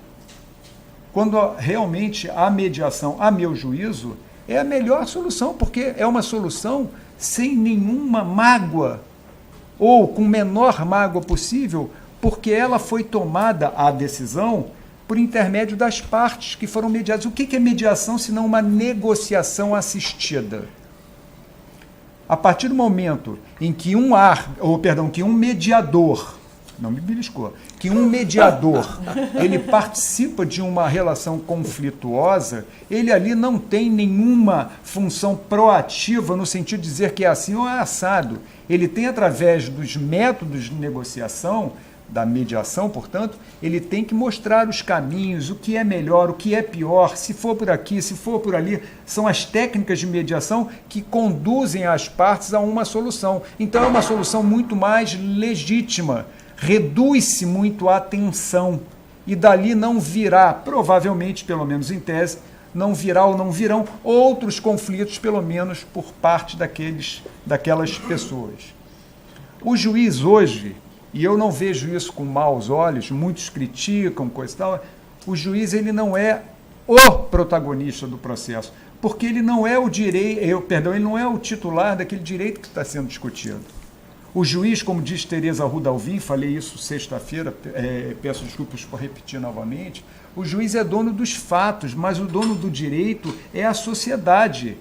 Quando realmente a mediação, a meu juízo, é a melhor solução, porque é uma solução sem nenhuma mágoa, ou com menor mágoa possível, porque ela foi tomada, a decisão, por intermédio das partes que foram mediadas. O que é mediação, senão uma negociação assistida? A partir do momento em que que um mediador, não me beliscou, que um mediador, ele participa de uma relação conflituosa, ele ali não tem nenhuma função proativa no sentido de dizer que é assim ou é assado. Ele tem, através dos métodos de negociação, da mediação, portanto, ele tem que mostrar os caminhos, o que é melhor, o que é pior, se for por aqui, se for por ali. São as técnicas de mediação que conduzem as partes a uma solução. Então, é uma solução muito mais legítima, reduz-se muito a tensão, e dali não virá, provavelmente, pelo menos em tese, não virá ou não virão outros conflitos, pelo menos por parte daquelas pessoas. O juiz hoje, e eu não vejo isso com maus olhos, muitos criticam, coisa e tal, o juiz ele não é o protagonista do processo, porque ele não é ele não é o titular daquele direito que está sendo discutido. O juiz, como diz Teresa Rudalvin, falei isso sexta-feira, peço desculpas por repetir novamente, o juiz é dono dos fatos, mas o dono do direito é a sociedade.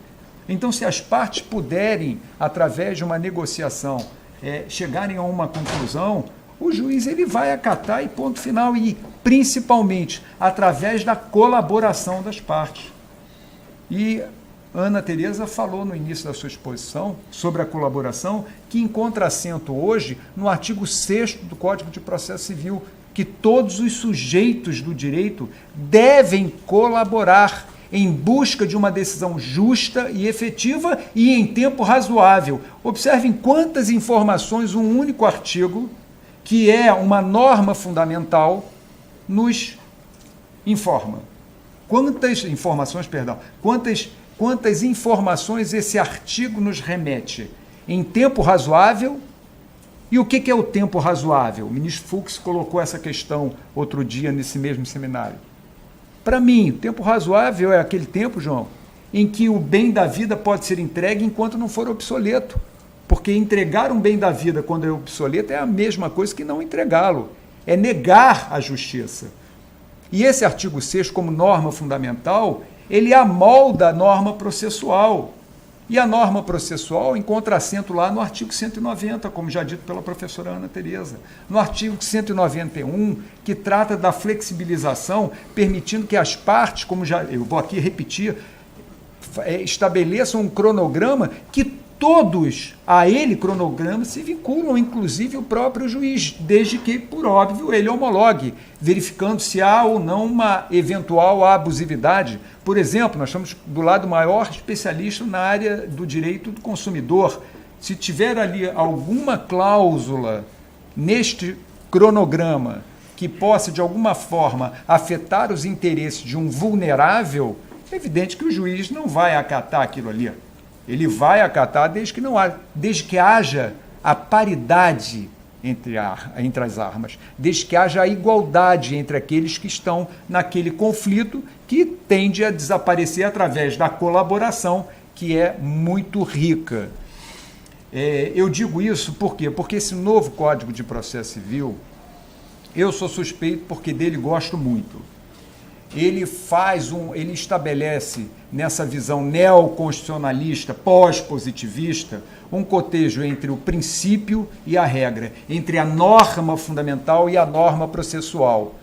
Então, se as partes puderem, através de uma negociação, chegarem a uma conclusão, o juiz ele vai acatar e ponto final, e principalmente através da colaboração das partes. E Ana Teresa falou no início da sua exposição sobre a colaboração, que encontra assento hoje no artigo 6º do Código de Processo Civil, que todos os sujeitos do direito devem colaborar em busca de uma decisão justa e efetiva e em tempo razoável. Observem quantas informações um único artigo, que é uma norma fundamental, nos informa. Quantas informações esse artigo nos remete? Em tempo razoável. E o que é o tempo razoável? O ministro Fux colocou essa questão outro dia nesse mesmo seminário. Para mim, o tempo razoável é aquele tempo, João, em que o bem da vida pode ser entregue enquanto não for obsoleto. Porque entregar um bem da vida quando é obsoleto é a mesma coisa que não entregá-lo. É negar a justiça. E esse artigo 6º, como norma fundamental, ele amolda a norma processual. E a norma processual encontra assento lá no artigo 190, como já dito pela professora Ana Teresa. No artigo 191, que trata da flexibilização, permitindo que as partes, eu vou aqui repetir, estabeleçam um cronograma que todos a ele, cronograma, se vinculam, inclusive o próprio juiz, desde que, por óbvio, ele homologue, verificando se há ou não uma eventual abusividade. Por exemplo, nós estamos do lado maior especialista na área do direito do consumidor. Se tiver ali alguma cláusula neste cronograma que possa, de alguma forma, afetar os interesses de um vulnerável, é evidente que o juiz não vai acatar aquilo ali. Ele vai acatar desde que haja a paridade entre as armas, desde que haja a igualdade entre aqueles que estão naquele conflito que tende a desaparecer através da colaboração, que é muito rica. Eu digo isso por quê? Porque esse novo Código de Processo Civil, eu sou suspeito porque dele gosto muito. Ele estabelece, nessa visão neoconstitucionalista, pós-positivista, um cotejo entre o princípio e a regra, entre a norma fundamental e a norma processual.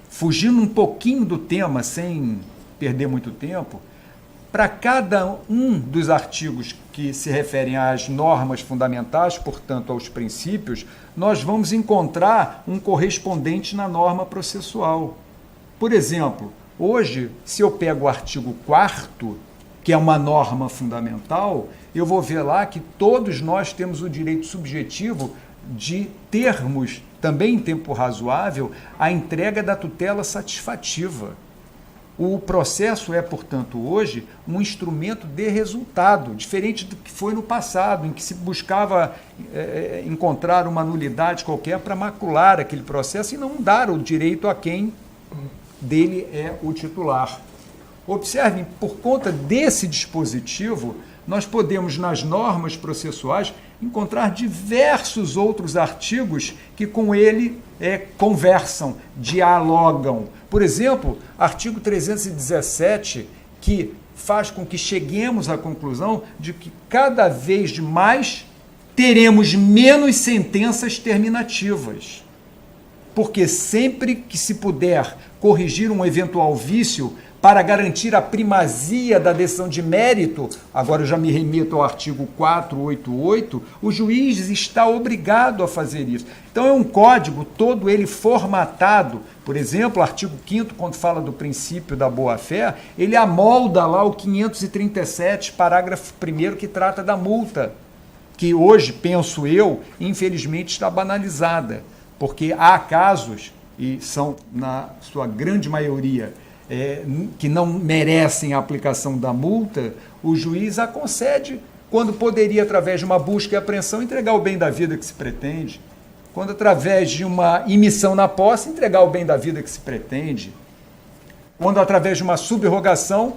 Fugindo um pouquinho do tema, sem perder muito tempo, para cada um dos artigos que se referem às normas fundamentais, portanto, aos princípios, nós vamos encontrar um correspondente na norma processual. Por exemplo, hoje, se eu pego o artigo 4º, que é uma norma fundamental, eu vou ver lá que todos nós temos o direito subjetivo de termos, também em tempo razoável, a entrega da tutela satisfativa. O processo é, portanto, hoje, um instrumento de resultado, diferente do que foi no passado, em que se buscava encontrar uma nulidade qualquer para macular aquele processo e não dar o direito a quem dele é o titular. Observem, por conta desse dispositivo, nós podemos, nas normas processuais, encontrar diversos outros artigos que com ele conversam, dialogam. Por exemplo, artigo 317, que faz com que cheguemos à conclusão de que cada vez mais teremos menos sentenças terminativas. Porque sempre que se puder corrigir um eventual vício para garantir a primazia da decisão de mérito, agora eu já me remito ao artigo 488, o juiz está obrigado a fazer isso. Então é um código todo ele formatado. Por exemplo, o artigo 5º, quando fala do princípio da boa-fé, ele amolda lá o 537, parágrafo 1º, que trata da multa, que hoje, penso eu, infelizmente está banalizada, porque há casos, e são na sua grande maioria, que não merecem a aplicação da multa, o juiz a concede quando poderia, através de uma busca e apreensão, entregar o bem da vida que se pretende, quando, através de uma imissão na posse, entregar o bem da vida que se pretende, quando, através de uma subrogação,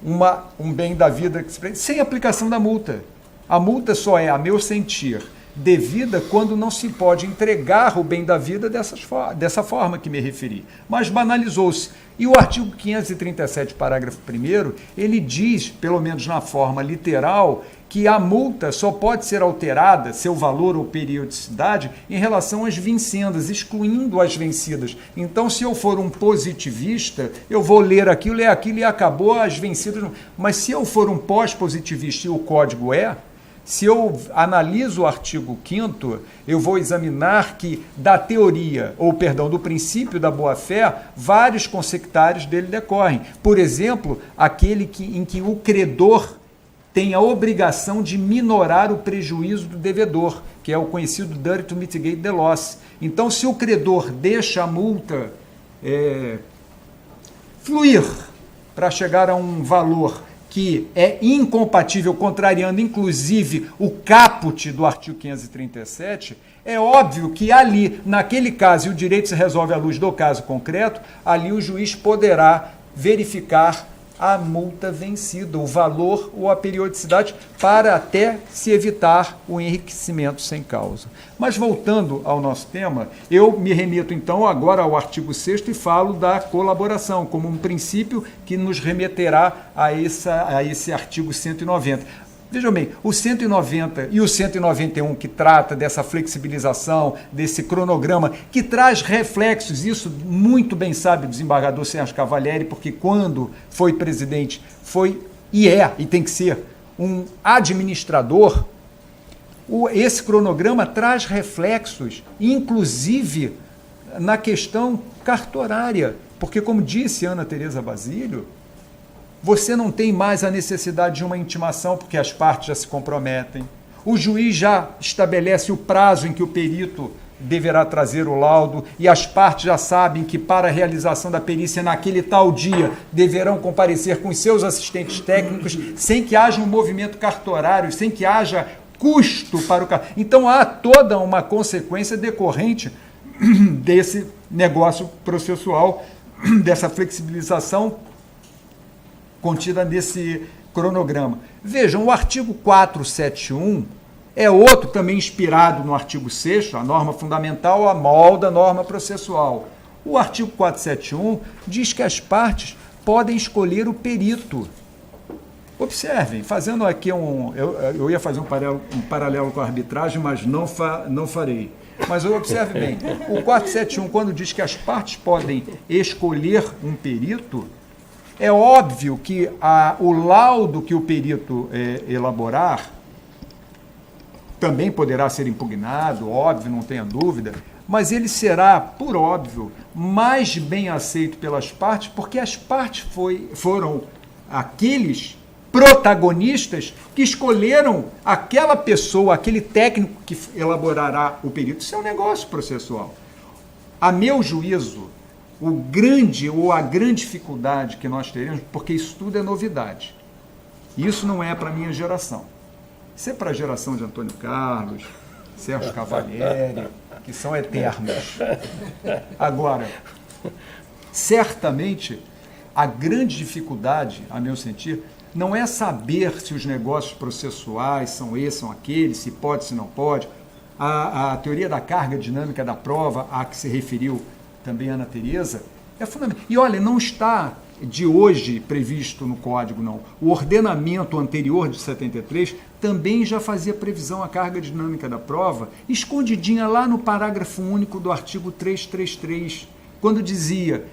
um bem da vida que se pretende, sem aplicação da multa. A multa só é, a meu sentir, devida quando não se pode entregar o bem da vida dessa forma que me referi. Mas banalizou-se. E o artigo 537, parágrafo 1º, ele diz, pelo menos na forma literal, que a multa só pode ser alterada, seu valor ou periodicidade, em relação às vincendas, excluindo as vencidas. Então, se eu for um positivista, eu vou ler aquilo e acabou as vencidas. Mas se eu for um pós-positivista e o código se eu analiso o artigo 5º, eu vou examinar que do princípio da boa-fé, vários consectários dele decorrem. Por exemplo, aquele em que o credor tem a obrigação de minorar o prejuízo do devedor, que é o conhecido duty to mitigate the loss. Então, se o credor deixa a multa fluir para chegar a um valor que é incompatível, contrariando inclusive o caput do artigo 537, é óbvio que ali, naquele caso, e o direito se resolve à luz do caso concreto, ali o juiz poderá verificar a multa vencida, o valor ou a periodicidade, para até se evitar o enriquecimento sem causa. Mas voltando ao nosso tema, eu me remito então agora ao artigo 6º e falo da colaboração como um princípio que nos remeterá a esse artigo 190. Vejam bem, o 190 e o 191, que trata dessa flexibilização, desse cronograma, que traz reflexos, isso muito bem sabe o desembargador Sérgio Cavalieri, porque quando foi presidente e tem que ser um administrador, esse cronograma traz reflexos, inclusive na questão cartorária, porque, como disse Ana Tereza Basílio, você não tem mais a necessidade de uma intimação, porque as partes já se comprometem. O juiz já estabelece o prazo em que o perito deverá trazer o laudo e as partes já sabem que, para a realização da perícia naquele tal dia, deverão comparecer com os seus assistentes técnicos, sem que haja um movimento cartorário, sem que haja custo para o cartório. Então, há toda uma consequência decorrente desse negócio processual, dessa flexibilização contida nesse cronograma. Vejam, o artigo 471 é outro também inspirado no artigo 6º, a norma fundamental amolda a norma processual. O artigo 471 diz que as partes podem escolher o perito. Observem, fazendo aqui eu ia fazer um paralelo com a arbitragem, mas não farei. Mas observe bem, o 471, quando diz que as partes podem escolher um perito, É óbvio que o laudo que o perito elaborar também poderá ser impugnado, óbvio, não tenha dúvida, mas ele será, por óbvio, mais bem aceito pelas partes, porque as partes foram aqueles protagonistas que escolheram aquela pessoa, aquele técnico que elaborará o perito. Isso é um negócio processual. A meu juízo, a grande dificuldade que nós teremos, porque isso tudo é novidade. Isso não é para a minha geração. Isso é para a geração de Antônio Carlos, Sérgio Cavalieri, que são eternos. Agora, certamente, a grande dificuldade, a meu sentir, não é saber se os negócios processuais são esses, são aqueles, se pode, se não pode. A teoria da carga dinâmica da prova, a que se referiu também a Ana Tereza, é fundamental. E olha, não está de hoje previsto no Código, não. O ordenamento anterior de 73 também já fazia previsão à carga dinâmica da prova, escondidinha lá no parágrafo único do artigo 333, quando dizia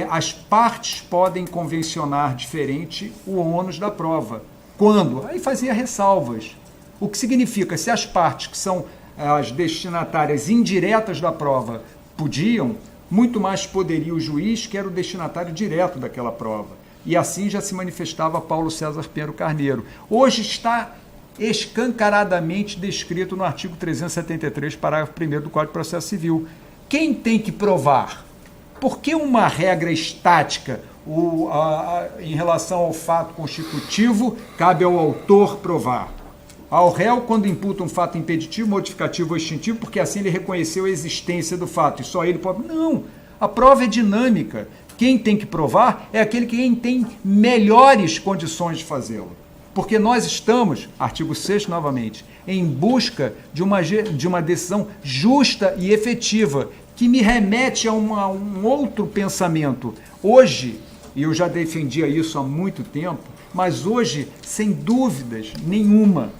as partes podem convencionar diferente o ônus da prova. Quando? Aí fazia ressalvas. O que significa, se as partes que são as destinatárias indiretas da prova podiam, muito mais poderia o juiz, que era o destinatário direto daquela prova. E assim já se manifestava Paulo César Pinheiro Carneiro. Hoje está escancaradamente descrito no artigo 373, parágrafo 1º do Código de Processo Civil. Quem tem que provar? Por que uma regra estática em relação ao fato constitutivo cabe ao autor provar? Ao réu, quando imputa um fato impeditivo, modificativo ou extintivo, porque assim ele reconheceu a existência do fato e só ele pode... Não, a prova é dinâmica. Quem tem que provar é aquele que tem melhores condições de fazê-lo. Porque nós estamos, artigo 6º novamente, em busca de uma decisão justa e efetiva, que me remete a um outro pensamento. Hoje, e eu já defendia isso há muito tempo, mas hoje, sem dúvidas nenhuma,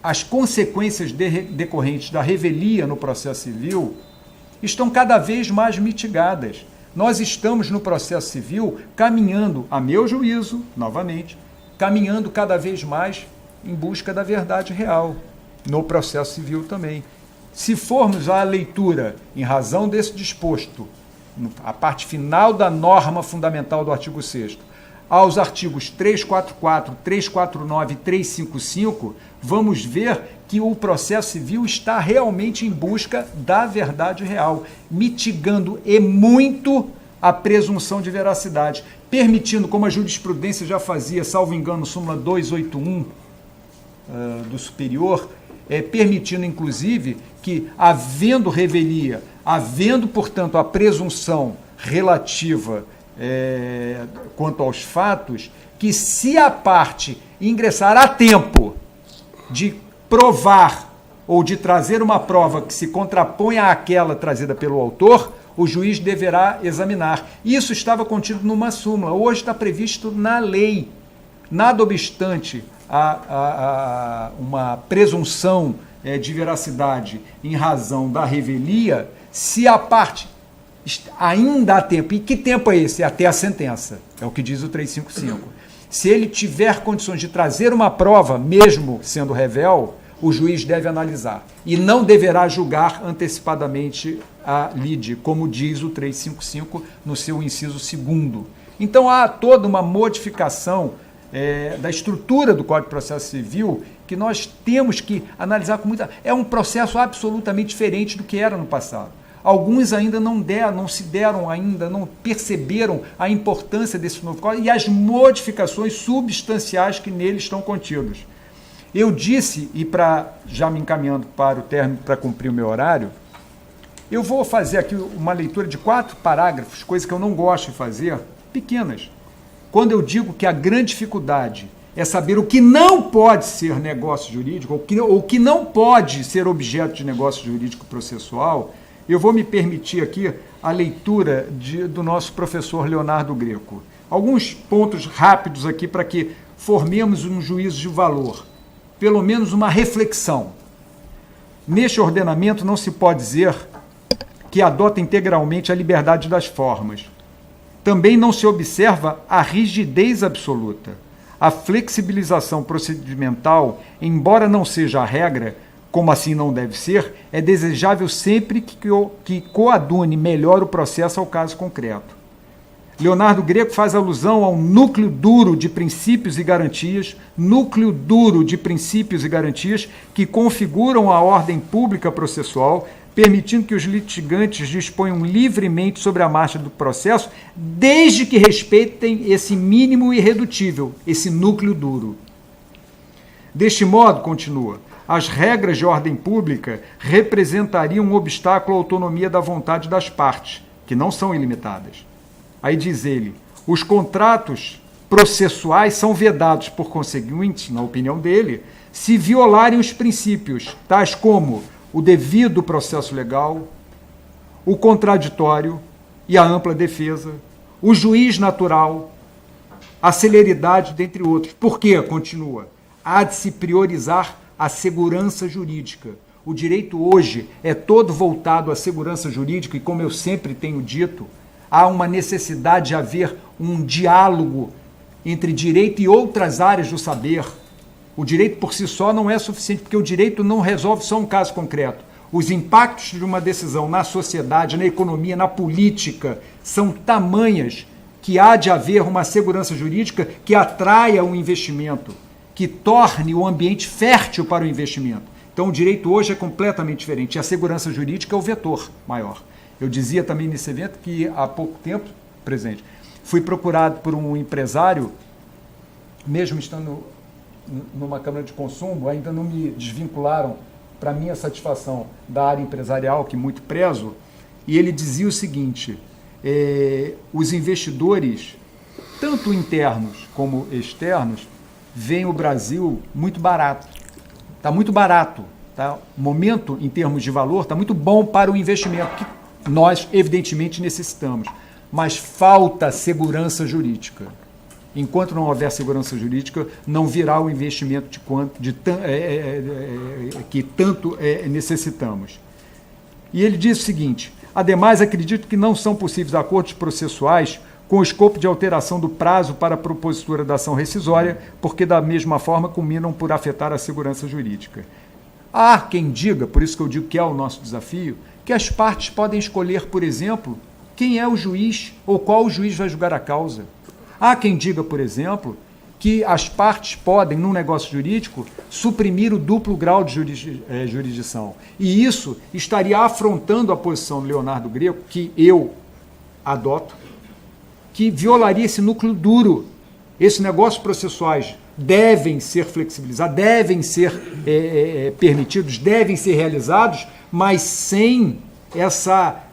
as consequências decorrentes da revelia no processo civil estão cada vez mais mitigadas. Nós estamos no processo civil caminhando, a meu juízo, novamente, caminhando cada vez mais em busca da verdade real, no processo civil também. Se formos à leitura, em razão desse disposto, a parte final da norma fundamental do artigo 6º, aos artigos 344, 349 e 355, vamos ver que o processo civil está realmente em busca da verdade real, mitigando e muito a presunção de veracidade, permitindo, como a jurisprudência já fazia, salvo engano, súmula 281 do Superior, permitindo, inclusive, que, havendo revelia, havendo, portanto, a presunção relativa quanto aos fatos, que se a parte ingressar a tempo de provar ou de trazer uma prova que se contraponha àquela trazida pelo autor, o juiz deverá examinar. Isso estava contido numa súmula, hoje está previsto na lei. Nada obstante uma presunção de veracidade em razão da revelia, se a parte ainda há tempo. E que tempo é esse? Até a sentença. É o que diz o 355. Se ele tiver condições de trazer uma prova, mesmo sendo revel, o juiz deve analisar. E não deverá julgar antecipadamente a lide, como diz o 355 no seu inciso 2º. Então há toda uma modificação da estrutura do Código de Processo Civil que nós temos que analisar com muita... É um processo absolutamente diferente do que era no passado. Alguns ainda não perceberam a importância desse novo código e as modificações substanciais que nele estão contidos. Eu disse, e já me encaminhando para o término, para cumprir o meu horário, eu vou fazer aqui uma leitura de 4 parágrafos, coisa que eu não gosto de fazer, pequenas. Quando eu digo que a grande dificuldade é saber o que não pode ser negócio jurídico, ou o que não pode ser objeto de negócio jurídico processual, eu vou me permitir aqui a leitura do nosso professor Leonardo Greco. Alguns pontos rápidos aqui para que formemos um juízo de valor, pelo menos uma reflexão. Neste ordenamento não se pode dizer que adota integralmente a liberdade das formas. Também não se observa a rigidez absoluta. A flexibilização procedimental, embora não seja a regra, como assim não deve ser, é desejável sempre que coadune melhor o processo ao caso concreto. Leonardo Greco faz alusão ao núcleo duro de princípios e garantias, que configuram a ordem pública processual, permitindo que os litigantes disponham livremente sobre a marcha do processo, desde que respeitem esse mínimo irredutível, esse núcleo duro. Deste modo, continua, as regras de ordem pública representariam um obstáculo à autonomia da vontade das partes, que não são ilimitadas. Aí diz ele, os contratos processuais são vedados, por conseguinte, na opinião dele, se violarem os princípios, tais como o devido processo legal, o contraditório e a ampla defesa, o juiz natural, a celeridade, dentre outros. Por quê? Continua. Há de se priorizar a segurança jurídica. O direito hoje é todo voltado à segurança jurídica e, como eu sempre tenho dito, há uma necessidade de haver um diálogo entre direito e outras áreas do saber. O direito por si só não é suficiente, porque o direito não resolve só um caso concreto. Os impactos de uma decisão na sociedade, na economia, na política, são tamanhas que há de haver uma segurança jurídica que atraia o investimento, que torne o ambiente fértil para o investimento. Então o direito hoje é completamente diferente, e a segurança jurídica é o vetor maior. Eu dizia também nesse evento que há pouco tempo, presente, fui procurado por um empresário, mesmo estando numa Câmara de Consumo, ainda não me desvincularam, para minha satisfação, da área empresarial, que muito prezo, e ele dizia o seguinte, os investidores, tanto internos como externos, veem o Brasil muito barato. Está muito barato. Tá? O momento, em termos de valor, está muito bom para o investimento, que nós, evidentemente, necessitamos. Mas falta segurança jurídica. Enquanto não houver segurança jurídica, não virá o investimento que tanto necessitamos. E ele diz o seguinte, ademais, acredito que não são possíveis acordos processuais com o escopo de alteração do prazo para a propositura da ação rescisória, porque da mesma forma culminam por afetar a segurança jurídica. Há quem diga, por isso que eu digo que é o nosso desafio, que as partes podem escolher, por exemplo, quem é o juiz ou qual juiz vai julgar a causa. Há quem diga, por exemplo, que as partes podem, num negócio jurídico, suprimir o duplo grau de jurisdição. E isso estaria afrontando a posição do Leonardo Greco, que eu adoto, que violaria esse núcleo duro. Esses negócios processuais devem ser flexibilizados, devem ser permitidos, devem ser realizados, mas sem essa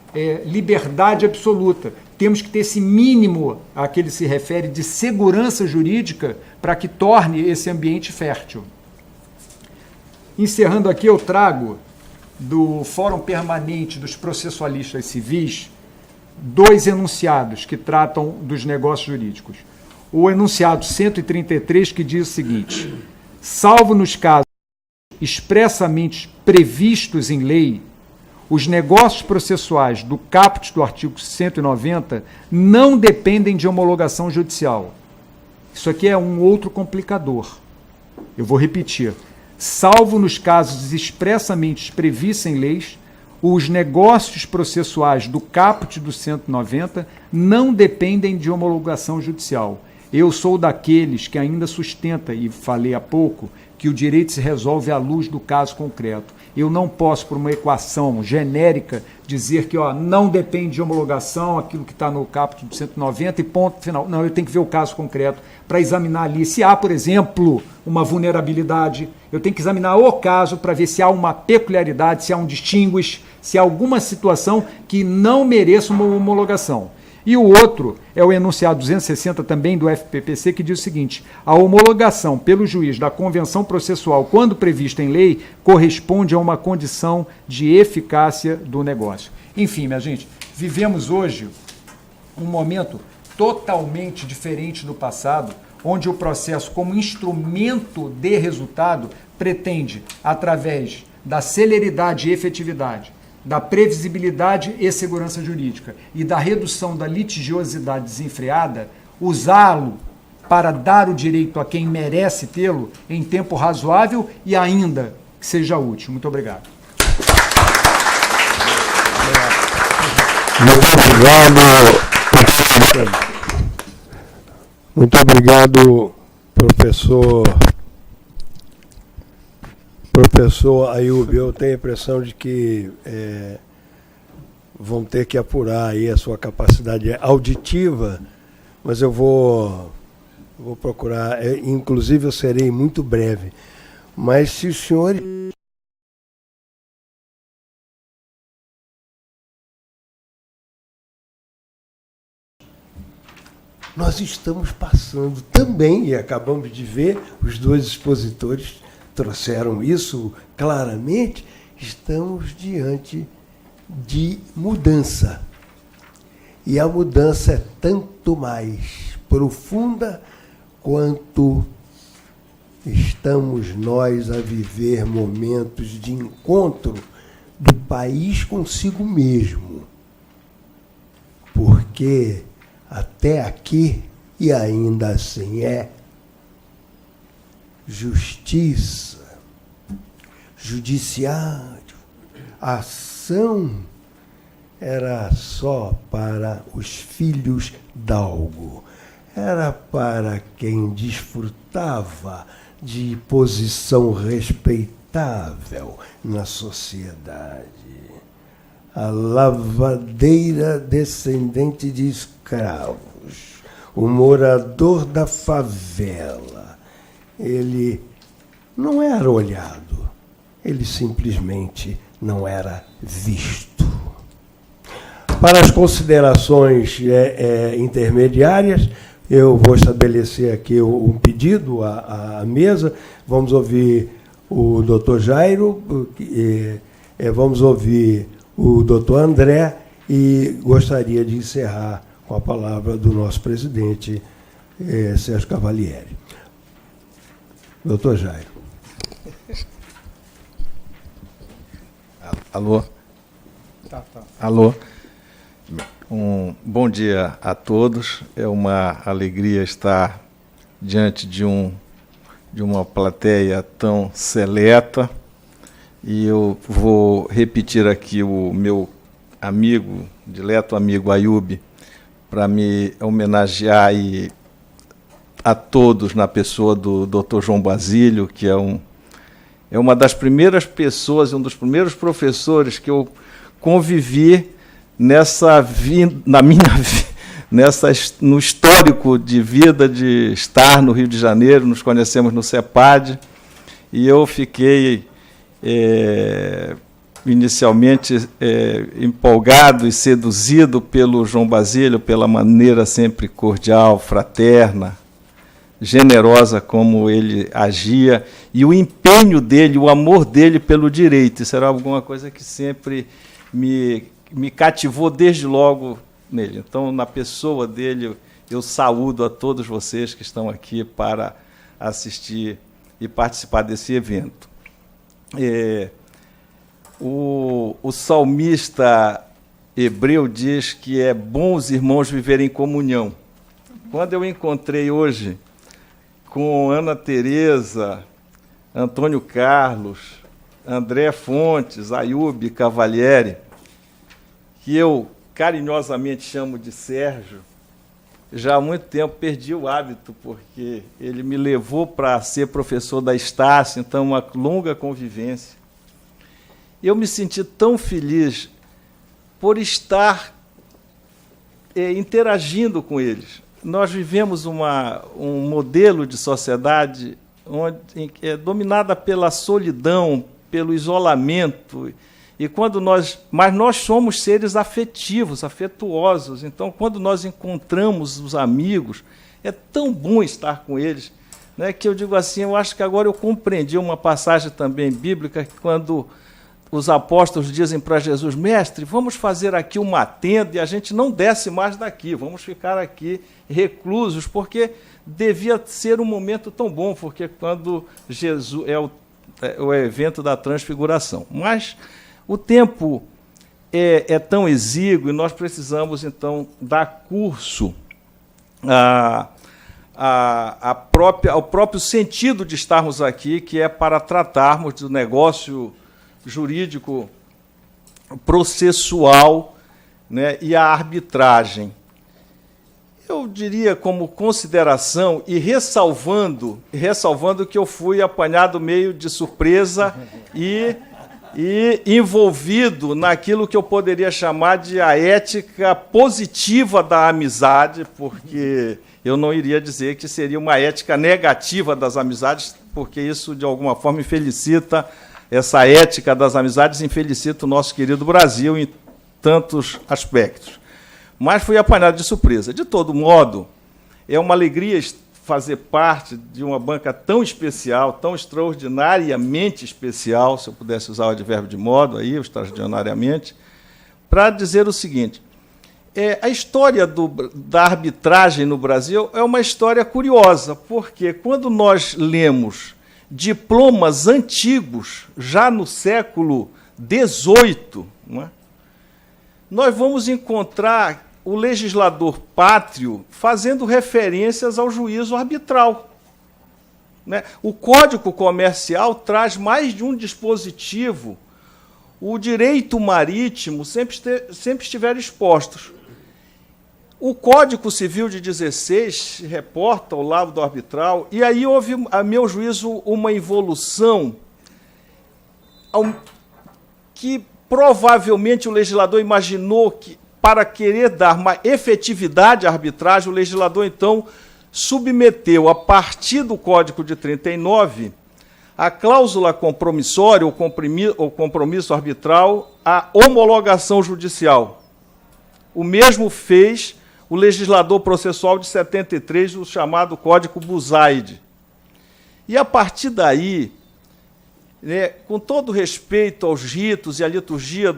liberdade absoluta. Temos que ter esse mínimo a que ele se refere de segurança jurídica para que torne esse ambiente fértil. Encerrando aqui, eu trago do Fórum Permanente dos Processualistas Civis 2 enunciados que tratam dos negócios jurídicos. O enunciado 133, que diz o seguinte, salvo nos casos expressamente previstos em lei, os negócios processuais do caput do artigo 190 não dependem de homologação judicial. Isso aqui é um outro complicador. Eu vou repetir. Salvo nos casos expressamente previstos em leis, os negócios processuais do caput do 190 não dependem de homologação judicial. Eu sou daqueles que ainda sustenta, e falei há pouco, que o direito se resolve à luz do caso concreto. Eu não posso, por uma equação genérica, dizer que não depende de homologação, aquilo que está no caput do 190 e ponto final. Não, eu tenho que ver o caso concreto para examinar ali. Se há, por exemplo, uma vulnerabilidade, eu tenho que examinar o caso para ver se há uma peculiaridade, se há um distinguish, se há alguma situação que não mereça uma homologação. E o outro é o enunciado 260 também do FPPC, que diz o seguinte, a homologação pelo juiz da convenção processual, quando prevista em lei, corresponde a uma condição de eficácia do negócio. Enfim, minha gente, vivemos hoje um momento totalmente diferente do passado, onde o processo, como instrumento de resultado, pretende, através da celeridade e efetividade, da previsibilidade e segurança jurídica e da redução da litigiosidade desenfreada, usá-lo para dar o direito a quem merece tê-lo em tempo razoável e ainda que seja útil. Muito obrigado. Muito obrigado, professor Ayub. Eu tenho a impressão de que vão ter que apurar aí a sua capacidade auditiva, mas eu vou procurar, inclusive eu serei muito breve. Mas se os senhores... Nós estamos passando também, e acabamos de ver, os dois expositores trouxeram isso claramente, estamos diante de mudança. E a mudança é tanto mais profunda quanto estamos nós a viver momentos de encontro do país consigo mesmo. Porque até aqui, e ainda assim justiça, judiciário, ação era só para os filhos d'algo. Era para quem desfrutava de posição respeitável na sociedade. A lavadeira descendente de escravos, o morador da favela, ele não era olhado, ele simplesmente não era visto. Para as considerações intermediárias, eu vou estabelecer aqui um pedido à mesa. Vamos ouvir o doutor Jairo, vamos ouvir o doutor André, e gostaria de encerrar com a palavra do nosso presidente, Sérgio Cavalieri. Doutor Jairo. Alô? Tá. Alô? Um bom dia a todos. É uma alegria estar diante de uma plateia tão seleta. E eu vou repetir aqui o meu amigo, dileto amigo Ayub, para me homenagear a todos na pessoa do Dr. João Basílio, que é uma das primeiras pessoas, um dos primeiros professores que eu convivi no histórico de vida de estar no Rio de Janeiro. Nos conhecemos no CEPAD, e eu fiquei inicialmente empolgado e seduzido pelo João Basílio, pela maneira sempre cordial, fraterna, generosa como ele agia, e o empenho dele, o amor dele pelo direito. Isso era alguma coisa que sempre me cativou desde logo nele. Então, na pessoa dele, eu saúdo a todos vocês que estão aqui para assistir e participar desse evento. O salmista hebreu diz que é bom os irmãos viverem em comunhão. Quando eu encontrei hoje com Ana Tereza, Antônio Carlos, André Fontes, Ayub Cavalieri, que eu carinhosamente chamo de Sérgio, já há muito tempo perdi o hábito, porque ele me levou para ser professor da Estácio, então uma longa convivência. Eu me senti tão feliz por estar interagindo com eles. Nós vivemos um modelo de sociedade dominada pela solidão, pelo isolamento, mas nós somos seres afetivos, afetuosos. Então, quando nós encontramos os amigos, é tão bom estar com eles, né, que eu digo assim, eu acho que agora eu compreendi uma passagem também bíblica, que quando os apóstolos dizem para Jesus: mestre, vamos fazer aqui uma tenda e a gente não desce mais daqui, vamos ficar aqui reclusos, porque devia ser um momento tão bom, porque quando Jesus o evento da transfiguração. Mas o tempo é tão exíguo e nós precisamos, então, dar curso ao próprio sentido de estarmos aqui, que é para tratarmos do negócio jurídico processual, né, e a arbitragem. Eu diria, como consideração, e ressalvando que eu fui apanhado meio de surpresa e envolvido naquilo que eu poderia chamar de a ética positiva da amizade, porque eu não iria dizer que seria uma ética negativa das amizades, porque isso, de alguma forma, infelicita, essa ética das amizades infelicita o nosso querido Brasil em tantos aspectos. Mas fui apanhado de surpresa. De todo modo, é uma alegria fazer parte de uma banca tão especial, tão extraordinariamente especial, se eu pudesse usar o advérbio de modo, aí, extraordinariamente, para dizer o seguinte: a história da arbitragem no Brasil é uma história curiosa, porque quando nós lemos diplomas antigos, já no século XVIII, não é? Nós vamos encontrar o legislador pátrio fazendo referências ao juízo arbitral, né? O Código Comercial traz mais de um dispositivo. O direito marítimo sempre estiveram expostos. O Código Civil de 16 reporta ao lado do arbitral, e aí houve, a meu juízo, uma evolução que provavelmente o legislador imaginou que, para querer dar uma efetividade à arbitragem, o legislador, então, submeteu, a partir do Código de 39, a cláusula compromissória ou compromisso arbitral à homologação judicial. O mesmo fez o legislador processual de 73, o chamado Código Buzaide. E, a partir daí, né, com todo respeito aos ritos e à liturgia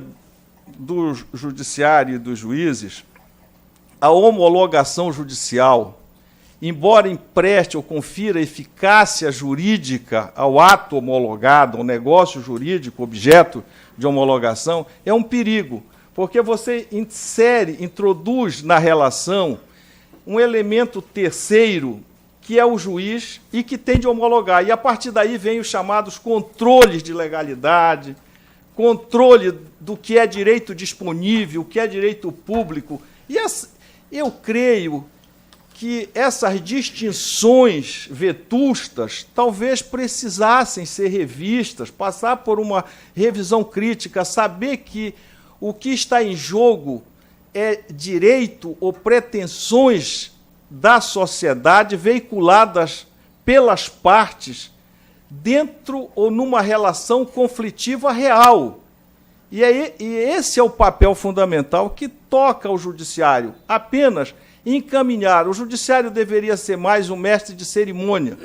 do judiciário e dos juízes, a homologação judicial, embora empreste ou confira eficácia jurídica ao ato homologado, ao negócio jurídico objeto de homologação, é um perigo, porque você introduz na relação um elemento terceiro, que é o juiz e que tem de homologar. E, a partir daí, vem os chamados controles de legalidade, controle do que é direito disponível, o que é direito público. E eu creio que essas distinções vetustas talvez precisassem ser revistas, passar por uma revisão crítica, saber que o que está em jogo é direito ou pretensões da sociedade veiculadas pelas partes dentro ou numa relação conflitiva real. E esse é o papel fundamental que toca ao judiciário, apenas encaminhar. O judiciário deveria ser mais um mestre de cerimônia.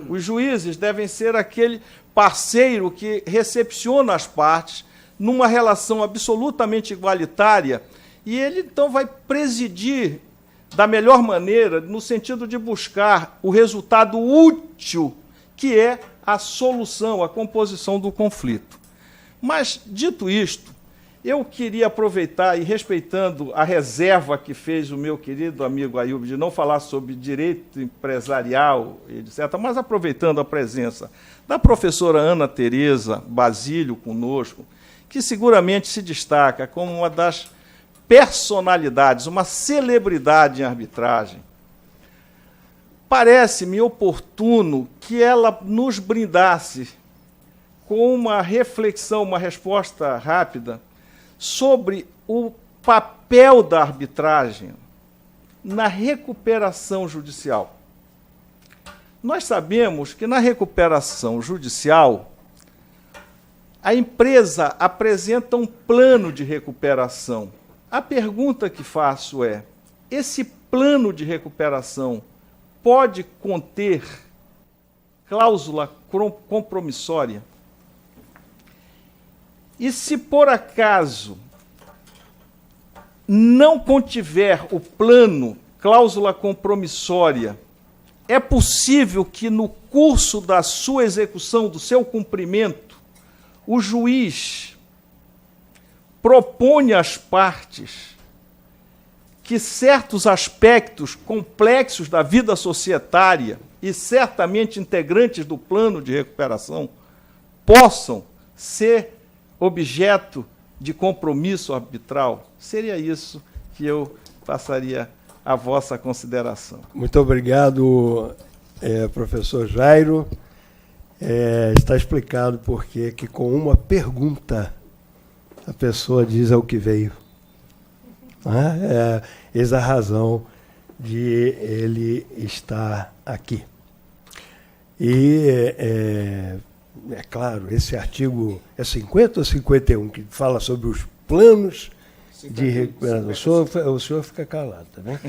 Os juízes devem ser aquele parceiro que recepciona as partes numa relação absolutamente igualitária, e ele, então, vai presidir da melhor maneira, no sentido de buscar o resultado útil, que é a solução, a composição do conflito. Mas, dito isto, eu queria aproveitar, e respeitando a reserva que fez o meu querido amigo Ailbe de não falar sobre direito empresarial, etc., mas aproveitando a presença da professora Ana Tereza Basílio conosco, que seguramente se destaca como uma das personalidades, uma celebridade em arbitragem, parece-me oportuno que ela nos brindasse com uma reflexão, uma resposta rápida sobre o papel da arbitragem na recuperação judicial. Nós sabemos que na recuperação judicial a empresa apresenta um plano de recuperação. A pergunta que faço é: esse plano de recuperação pode conter cláusula compromissória? E se, por acaso, não contiver o plano cláusula compromissória, é possível que, no curso da sua execução, do seu cumprimento, o juiz propõe às partes que certos aspectos complexos da vida societária e certamente integrantes do plano de recuperação possam ser objeto de compromisso arbitral? Seria isso que eu passaria à vossa consideração. Muito obrigado, professor Jairo. Está explicado por que com uma pergunta a pessoa diz ao que veio. Eis a razão de ele estar aqui. E, é claro, esse artigo é 50 ou 51, que fala sobre os planos de recuperação. O senhor fica calado, tá vendo?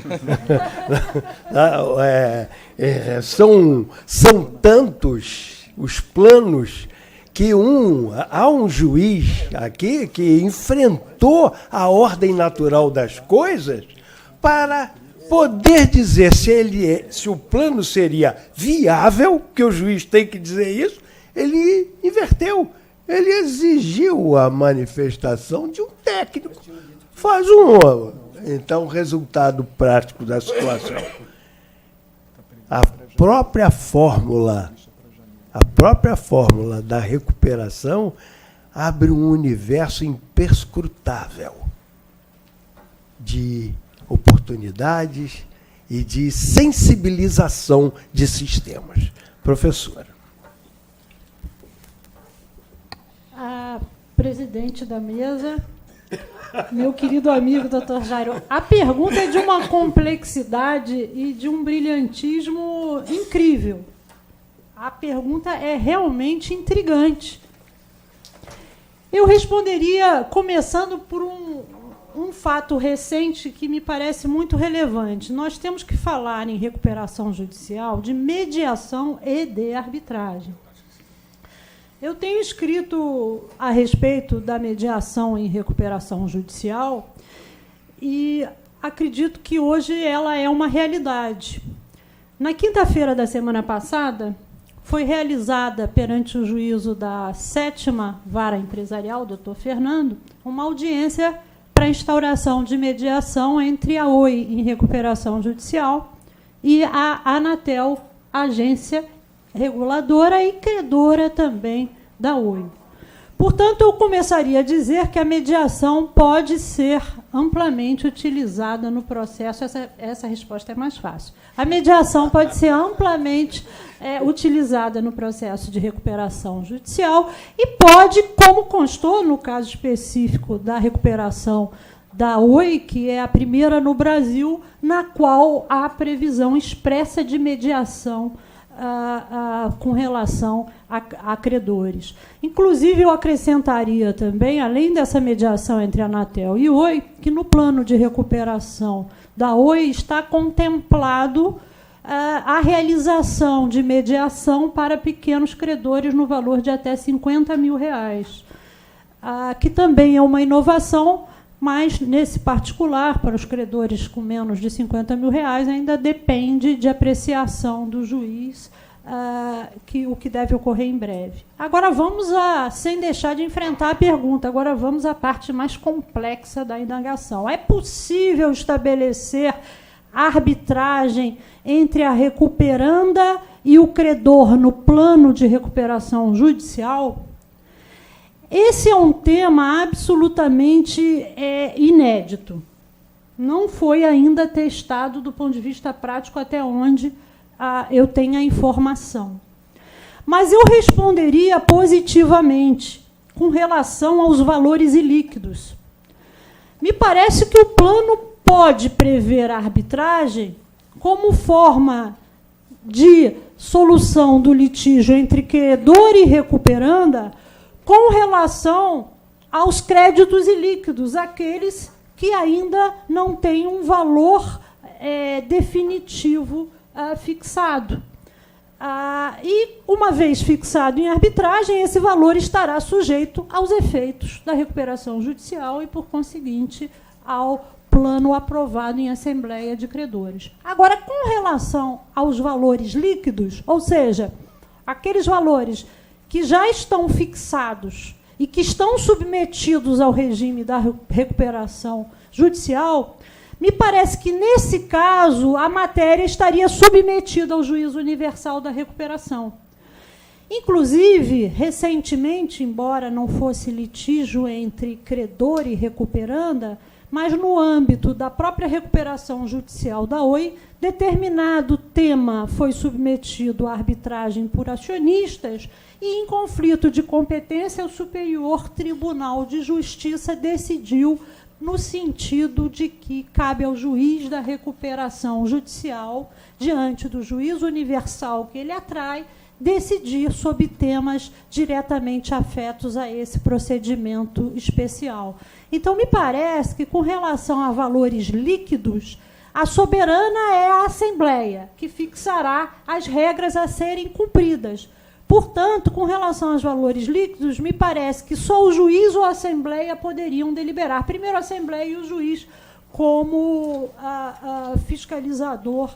São tantos os planos que há um juiz aqui que enfrentou a ordem natural das coisas para poder dizer se o plano seria viável, que o juiz tem que dizer isso. Ele inverteu, ele exigiu a manifestação de um técnico. Faz então, o resultado prático da situação. A própria fórmula da recuperação abre um universo imperscrutável de oportunidades e de sensibilização de sistemas. Professora. A presidente da mesa, meu querido amigo Dr. Jairo, a pergunta é de uma complexidade e de um brilhantismo incrível. A pergunta é realmente intrigante. Eu responderia começando por um fato recente que me parece muito relevante. Nós temos que falar em recuperação judicial de mediação e de arbitragem. Eu tenho escrito a respeito da mediação em recuperação judicial e acredito que hoje ela é uma realidade. Na quinta-feira da semana passada, foi realizada perante o juízo da 7ª Vara Empresarial, doutor Fernando, uma audiência para instauração de mediação entre a OI em recuperação judicial e a Anatel, agência reguladora e credora também da OI. Portanto, eu começaria a dizer que a mediação pode ser amplamente utilizada no processo. Essa resposta é mais fácil. A mediação pode ser amplamente utilizada no processo de recuperação judicial e pode, como constou no caso específico da recuperação da OI, que é a primeira no Brasil, na qual há previsão expressa de mediação com relação a credores. Inclusive, eu acrescentaria também, além dessa mediação entre a Anatel e OI, que no plano de recuperação da OI está contemplado a realização de mediação para pequenos credores no valor de até R$50 mil, que também é uma inovação, mas, nesse particular, para os credores com menos de R$50 mil, ainda depende de apreciação do juiz, o que deve ocorrer em breve. Agora, sem deixar de enfrentar a pergunta, agora vamos à parte mais complexa da indagação. É possível estabelecer arbitragem entre a recuperanda e o credor no plano de recuperação judicial? Esse é um tema absolutamente inédito. Não foi ainda testado do ponto de vista prático até onde eu tenho a informação. Mas eu responderia positivamente com relação aos valores ilíquidos. Me parece que o plano pode prever a arbitragem como forma de solução do litígio entre credor e recuperanda com relação aos créditos ilíquidos, aqueles que ainda não têm um valor definitivo fixado. E, uma vez fixado em arbitragem, esse valor estará sujeito aos efeitos da recuperação judicial e, por conseguinte, ao plano aprovado em Assembleia de Credores. Agora, com relação aos valores líquidos, ou seja, aqueles valores que já estão fixados e que estão submetidos ao regime da recuperação judicial, me parece que, nesse caso, a matéria estaria submetida ao juízo universal da recuperação. Inclusive, recentemente, embora não fosse litígio entre credor e recuperanda, mas no âmbito da própria recuperação judicial da OI, determinado tema foi submetido à arbitragem por acionistas e, em conflito de competência, o Superior Tribunal de Justiça decidiu no sentido de que cabe ao juiz da recuperação judicial, diante do juízo universal que ele atrai, decidir sobre temas diretamente afetos a esse procedimento especial. Então, me parece que, com relação a valores líquidos, a soberana é a Assembleia, que fixará as regras a serem cumpridas. Portanto, com relação aos valores líquidos, me parece que só o juiz ou a Assembleia poderiam deliberar. Primeiro a Assembleia e o juiz como fiscalizador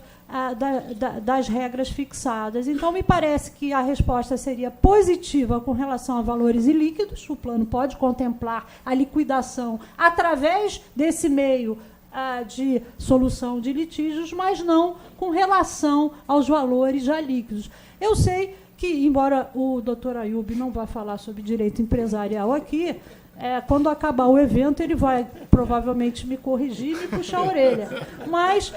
das regras fixadas. Então, me parece que a resposta seria positiva com relação a valores ilíquidos. O plano pode contemplar a liquidação através desse meio de solução de litígios, mas não com relação aos valores já líquidos. Eu sei que, embora o doutor Ayub não vá falar sobre direito empresarial aqui, quando acabar o evento, ele vai provavelmente me corrigir e me puxar a orelha. Mas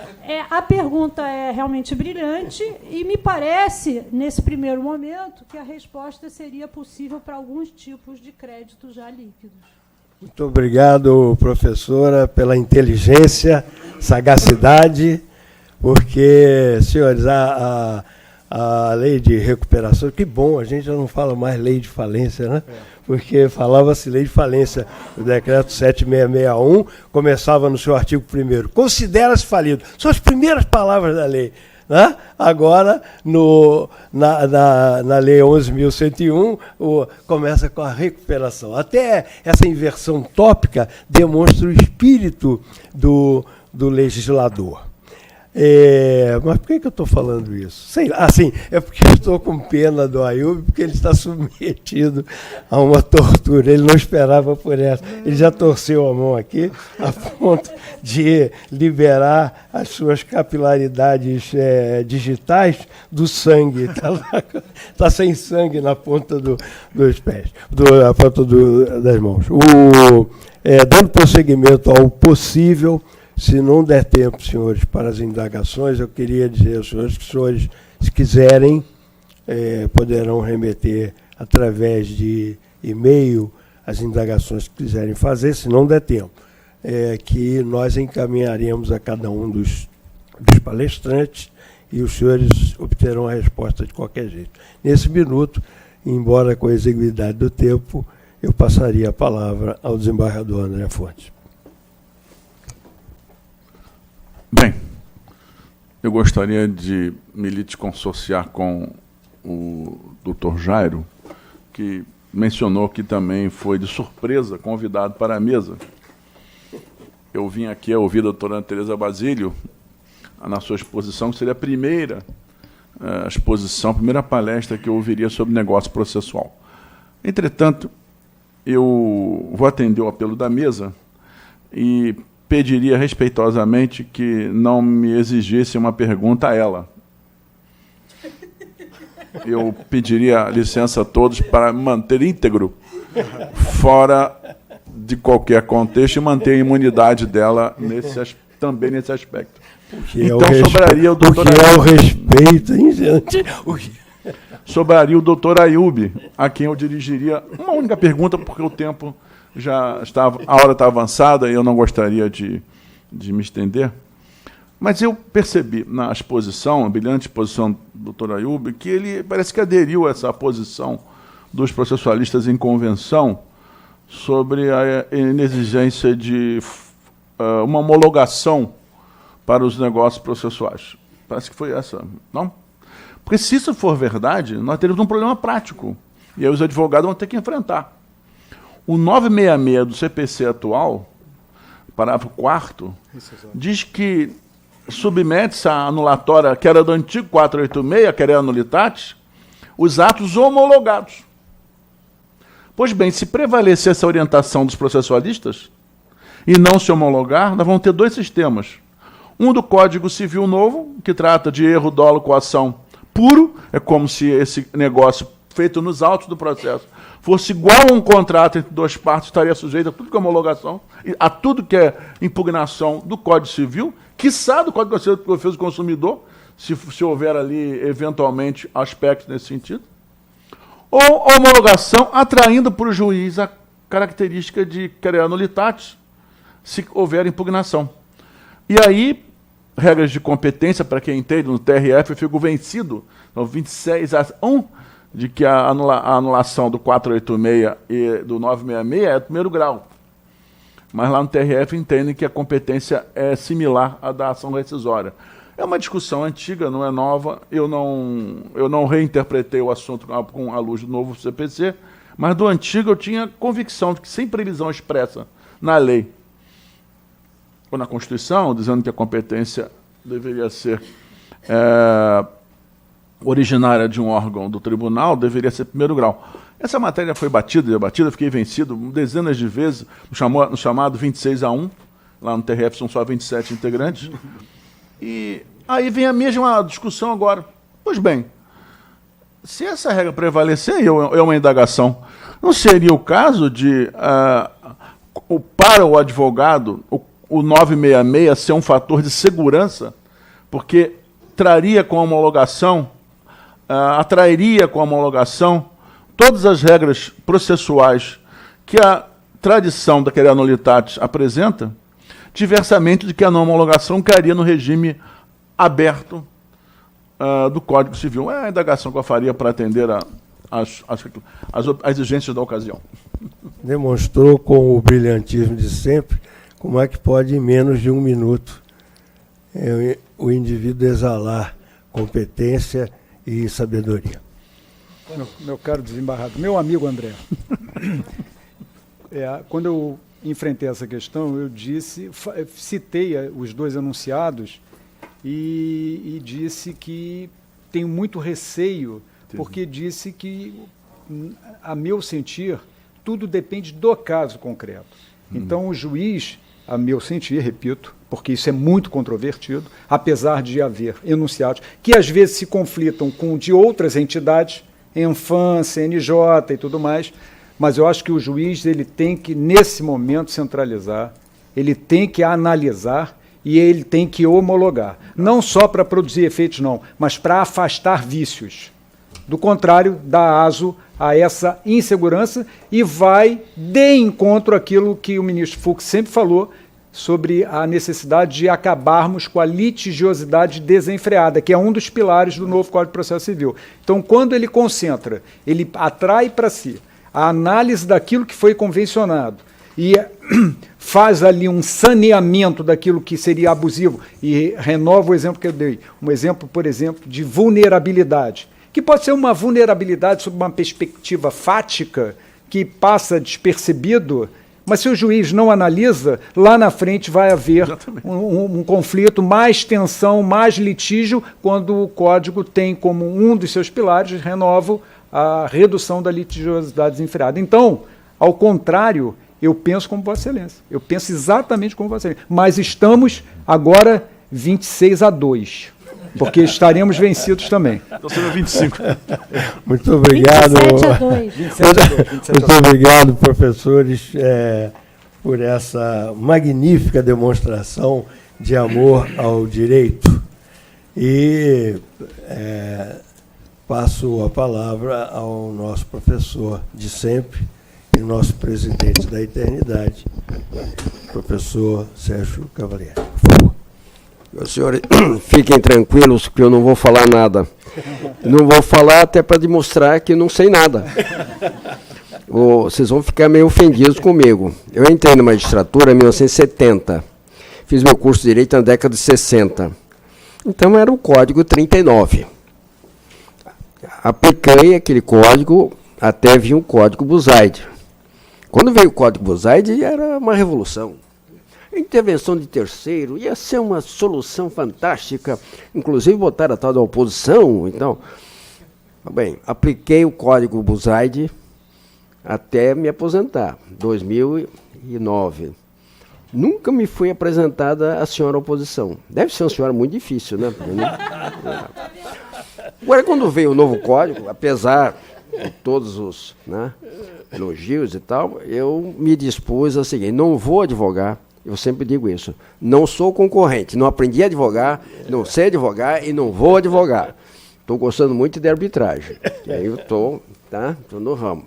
a pergunta é realmente brilhante e me parece, nesse primeiro momento, que a resposta seria possível para alguns tipos de créditos já líquidos. Muito obrigado, professora, pela inteligência, sagacidade, porque, senhores, a lei de recuperação, que bom, a gente já não fala mais lei de falência, né? Porque falava-se lei de falência. O decreto 7661 começava no seu artigo 1º. Considera-se falido. São as primeiras palavras da lei. Né? Agora, na lei 11.101, começa com a recuperação. Até essa inversão tópica demonstra o espírito do legislador. Mas por que eu estou falando isso? Sei lá, assim, é porque eu estou com pena do Ayub, porque ele está submetido a uma tortura. Ele não esperava por essa. Ele já torceu a mão aqui, a ponto de liberar as suas capilaridades digitais do sangue. Está sem sangue na ponta dos pés, na ponta das mãos. Dando prosseguimento ao possível. Se não der tempo, senhores, para as indagações, eu queria dizer aos senhores que os senhores, se quiserem, poderão remeter através de e-mail as indagações que quiserem fazer, se não der tempo, que nós encaminharemos a cada um dos palestrantes e os senhores obterão a resposta de qualquer jeito. Nesse minuto, embora com a exiguidade do tempo, eu passaria a palavra ao desembargador André Fontes. Bem, eu gostaria de me consociar com o Dr. Jairo, que mencionou que também foi de surpresa convidado para a mesa. Eu vim aqui a ouvir a doutora Ana Tereza Basílio na sua exposição, que seria a primeira exposição, a primeira palestra que eu ouviria sobre negócio processual. Entretanto, eu vou atender o apelo da mesa e pediria respeitosamente que não me exigisse uma pergunta a ela. Eu pediria licença a todos para manter íntegro, fora de qualquer contexto, e manter a imunidade dela também nesse aspecto. Então, sobraria o doutor respeito, hein, gente? Sobraria o doutor Ayub, a quem eu dirigiria uma única pergunta, porque o tempo já estava, a hora está avançada e eu não gostaria de me estender. Mas eu percebi na exposição, a brilhante exposição do Dr. Ayub, que ele parece que aderiu a essa posição dos processualistas em convenção sobre a inexigência de uma homologação para os negócios processuais. Parece que foi essa, não? Porque se isso for verdade, nós teremos um problema prático. E aí os advogados vão ter que enfrentar. O 966 do CPC atual, parágrafo 4º, diz que submete-se à anulatória, que era do antigo 486, que era a nulitatis, os atos homologados. Pois bem, se prevalecer essa orientação dos processualistas e não se homologar, nós vamos ter dois sistemas. Um do Código Civil novo, que trata de erro, dolo, coação puro, é como se esse negócio feito nos autos do processo fosse igual a um contrato entre duas partes, estaria sujeito a tudo que é homologação, a tudo que é impugnação do Código Civil, quiçá do Código de Defesa do Consumidor, se houver ali, eventualmente, aspectos nesse sentido. Ou homologação atraindo para o juiz a característica de querer nulitatis, se houver impugnação. E aí, regras de competência, para quem entende, no TRF, eu fico vencido, no 26-1, de que a anulação do 486 e do 966 é do primeiro grau. Mas lá no TRF entendem que a competência é similar à da ação rescisória. É uma discussão antiga, não é nova. Eu não reinterpretei o assunto com a luz do novo CPC, mas do antigo eu tinha convicção de que, sem previsão expressa na lei ou na Constituição, dizendo que a competência deveria ser originária de um órgão do tribunal, deveria ser primeiro grau. Essa matéria foi batida e debatida, fiquei vencido dezenas de vezes, no chamado 26-1, lá no TRF são só 27 integrantes, e aí vem a mesma discussão agora. Pois bem, se essa regra prevalecer, é uma indagação, não seria o caso de, para o advogado, o 966 ser um fator de segurança, porque traria com a homologação, atrairia com a homologação todas as regras processuais que a tradição da querer nulitatis apresenta, diversamente de que a não homologação cairia no regime aberto do Código Civil. É a indagação que eu faria para atender às exigências da ocasião. Demonstrou com o brilhantismo de sempre como é que pode, em menos de um minuto, o indivíduo exalar competência e sabedoria. Meu caro desembarrado, meu amigo André, quando eu enfrentei essa questão, eu citei os dois enunciados e disse que tenho muito receio, porque disse que, a meu sentir, tudo depende do caso concreto. Então, o juiz, a meu sentir, repito, porque isso é muito controvertido, apesar de haver enunciados que às vezes se conflitam com de outras entidades, Enfam, CNJ e tudo mais, mas eu acho que o juiz ele tem que, nesse momento, centralizar, ele tem que analisar e ele tem que homologar. Não só para produzir efeitos, não, mas para afastar vícios. Do contrário, dá aso a essa insegurança e vai de encontro àquilo que o ministro Fux sempre falou sobre a necessidade de acabarmos com a litigiosidade desenfreada, que é um dos pilares do novo Código de Processo Civil. Então, quando ele concentra, ele atrai para si a análise daquilo que foi convencionado e faz ali um saneamento daquilo que seria abusivo, e renova o exemplo que eu dei, um exemplo, por exemplo, de vulnerabilidade, que pode ser uma vulnerabilidade sob uma perspectiva fática, que passa despercebido, mas se o juiz não analisa, lá na frente vai haver um conflito, mais tensão, mais litígio, quando o Código tem como um dos seus pilares, renovo, a redução da litigiosidade desenfreada. Então, ao contrário, eu penso como Vossa Excelência. Eu penso exatamente como Vossa Excelência. Mas estamos agora 26-2, porque estaremos vencidos também. Então serão 25. Muito obrigado. 27-2. Muito obrigado, professores, por essa magnífica demonstração de amor ao direito. E passo a palavra ao nosso professor de sempre e nosso presidente da eternidade, professor Sérgio Cavalieri. Por favor. Meus senhores, fiquem tranquilos que eu não vou falar nada. Não vou falar até para demonstrar que não sei nada. Vocês vão ficar meio ofendidos comigo. Eu entrei na magistratura em 1970. Fiz meu curso de Direito na década de 60. Então era o Código 39. Apliquei aquele código até vir o Código Buzaide. Quando veio o Código Buzaide, era uma revolução. Intervenção de terceiro ia ser uma solução fantástica, inclusive botar a tal da oposição. Então, bem, apliquei o Código Buzaide até me aposentar, 2009. Nunca me foi apresentada a senhora oposição. Deve ser uma senhora muito difícil, né? Agora, quando veio o novo código, apesar de todos os, né, elogios e tal, eu me dispus a seguir. Não vou advogar, eu sempre digo isso. Não sou concorrente, não aprendi a advogar, não sei advogar e não vou advogar. Estou gostando muito de arbitragem. E aí eu estou no ramo.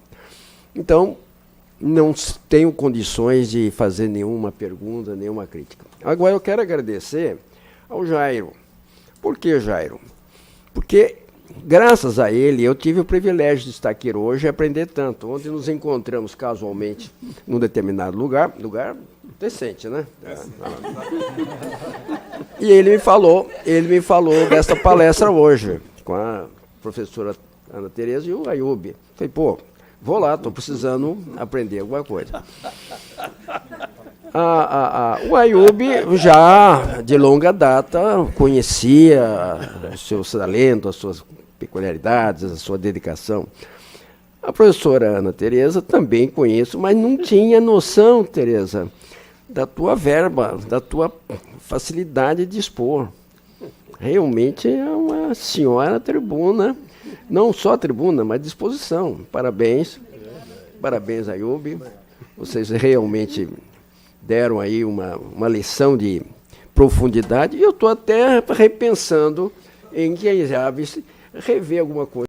Então, não tenho condições de fazer nenhuma pergunta, nenhuma crítica. Agora eu quero agradecer ao Jairo. Por que, Jairo? Porque, graças a ele, eu tive o privilégio de estar aqui hoje e aprender tanto. Ontem nos encontramos casualmente num determinado lugar decente, né? E ele me falou dessa palestra hoje, com a professora Ana Tereza e o Ayub. Falei, pô, vou lá, estou precisando aprender alguma coisa. O Ayub, já de longa data, conhecia o seu talento, as suas peculiaridades, a sua dedicação. A professora Ana Tereza também conheço, mas não tinha noção, Tereza, da tua verba, da tua facilidade de expor. Realmente é uma senhora tribuna, não só tribuna, mas disposição. Parabéns, Ayub. Vocês realmente deram aí uma lição de profundidade. E eu estou até repensando em, quem sabe, rever alguma coisa.